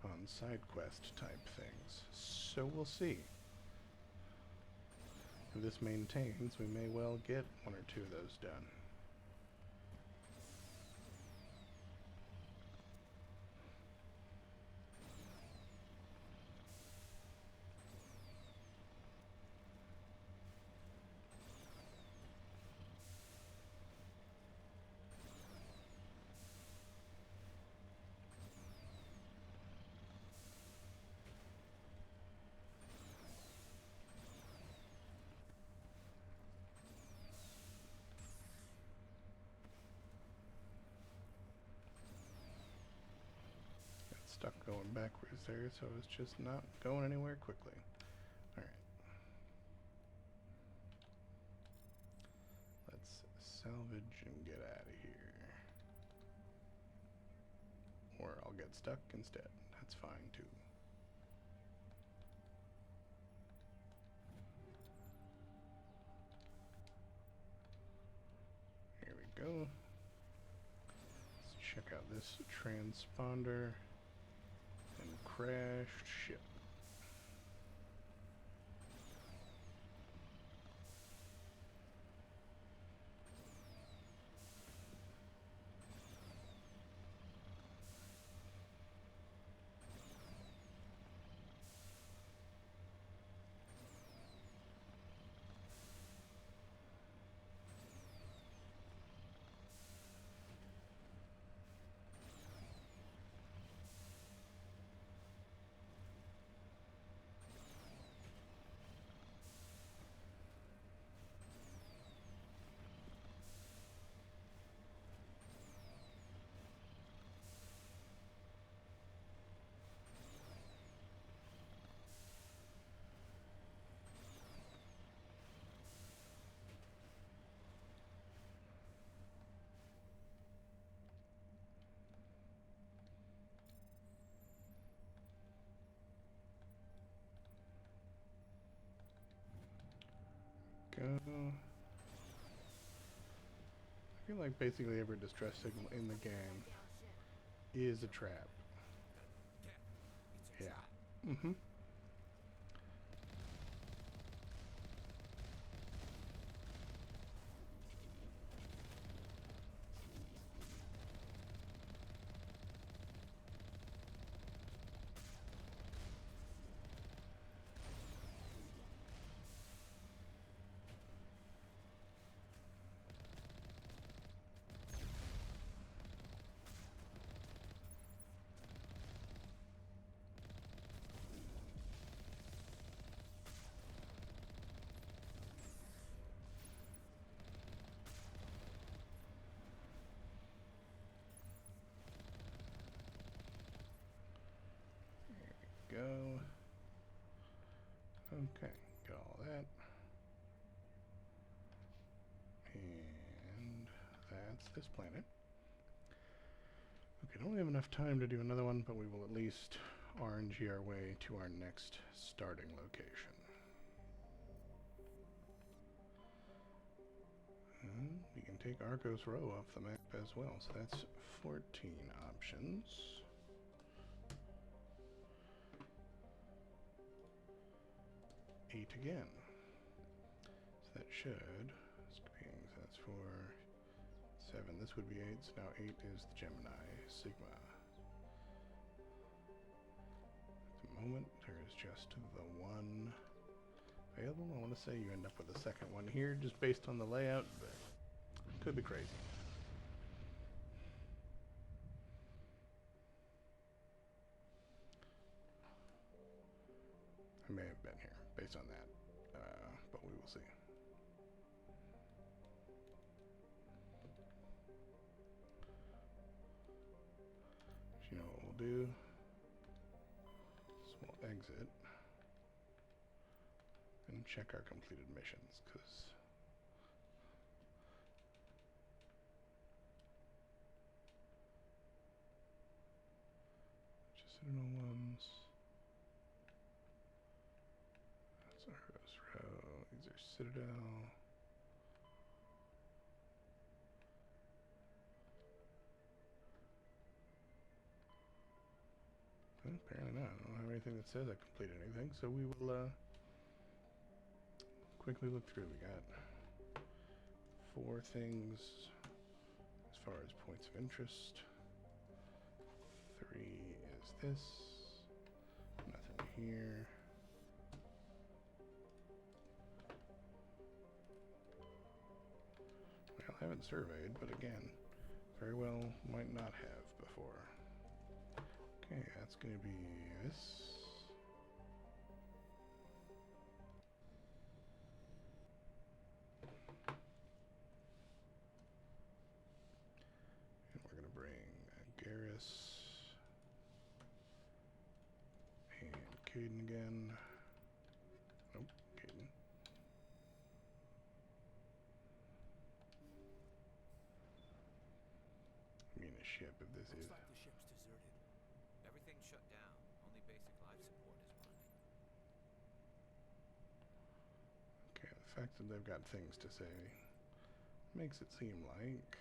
on side quest type things. So we'll see. If this maintains, we may well get 1 or 2 of those done. Stuck going backwards there, so it's just not going anywhere quickly. Alright. Let's salvage and get out of here. Or I'll get stuck instead. That's fine too. Here we go. Let's check out this transponder. And crashed ship. go. I feel like basically every distress signal in the game is a trap. Yeah. Mm-hmm. Go. Okay, got all that. And that's this planet. Okay, don't have enough time to do another one, but we will at least RNG our way to our next starting location. And we can take Arcos Row off the map as well, so that's 14 options. 8 again. So that should, so that's 4, 7, this would be 8, so now 8 is the Gemini Sigma. At the moment, there is just the one available. I want to say you end up with a second one here, just based on the layout, but could be crazy. I may have been here, based on that, but we will see. You know what we'll do? So we'll exit and check our completed missions, because just Citadel ones. That's Arcos Row. These are Citadel. Well, apparently not. I don't have anything that says I completed anything, so we will quickly look through. We got 4 things as far as points of interest. 3 is this. Nothing here. Well, I haven't surveyed, but again, very well might not have before. Okay, that's going to be this. And we're going to bring Garrus and Caden again. Nope, Caden. I mean a ship if this is. Looks like the ship's deserted. Everything's shut down. Only basic life support is running. Okay, the fact that they've got things to say makes it seem like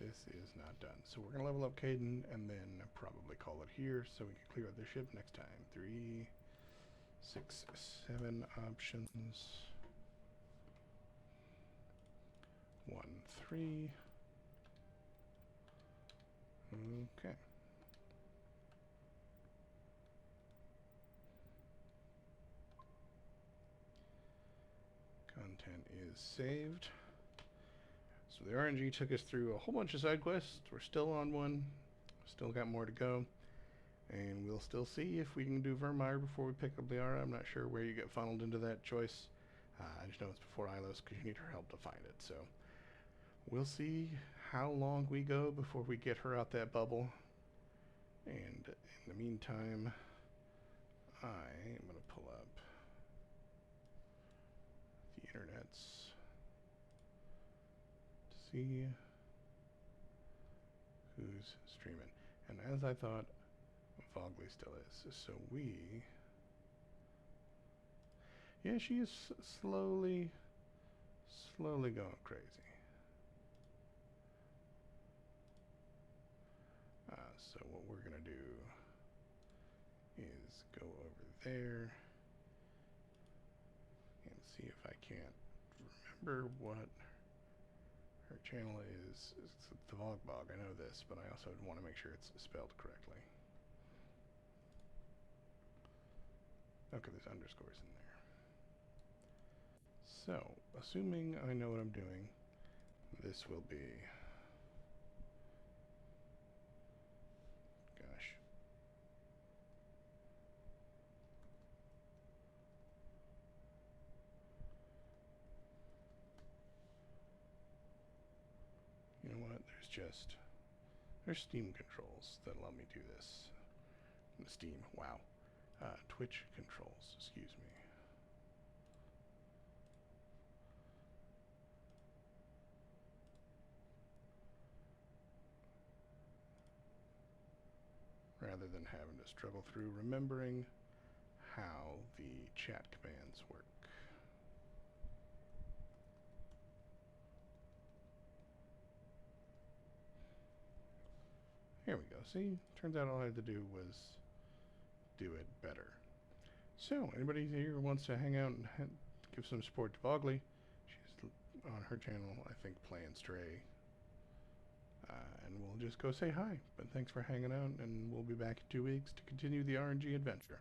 this is not done. So we're going to level up Caden and then probably call it here so we can clear out the ship next time. 3, 6, 7 options. 1, 3. Okay. Content is saved. So the RNG took us through a whole bunch of side quests. We're still on one. Still got more to go. And we'll still see if we can do Vermeer before we pick up Liara. I'm not sure where you get funneled into that choice. I just know it's before Ilos because you need her help to find it. So we'll see how long we go before we get her out that bubble. And in the meantime, I am going to pull up the internets to see who's streaming. And as I thought, Vogley still is. So we Yeah, she is slowly going crazy. So what we're gonna do is go over there and see if I can't remember what her channel is. It's the Vogbog, I know this, but I also want to make sure it's spelled correctly. Okay, there's underscores in there. So, assuming I know what I'm doing, this will be... Gosh. You know what? There's Steam controls that allow me to do this. Steam, wow. Twitch controls, excuse me. Rather than having to struggle through remembering how the chat commands work. Here we go. See, turns out all I had to do was do it better. So, anybody here who wants to hang out and give some support to Voggly, she's on her channel, I think, playing Stray. And we'll just go say hi. But thanks for hanging out, and we'll be back in 2 weeks to continue the RNG adventure.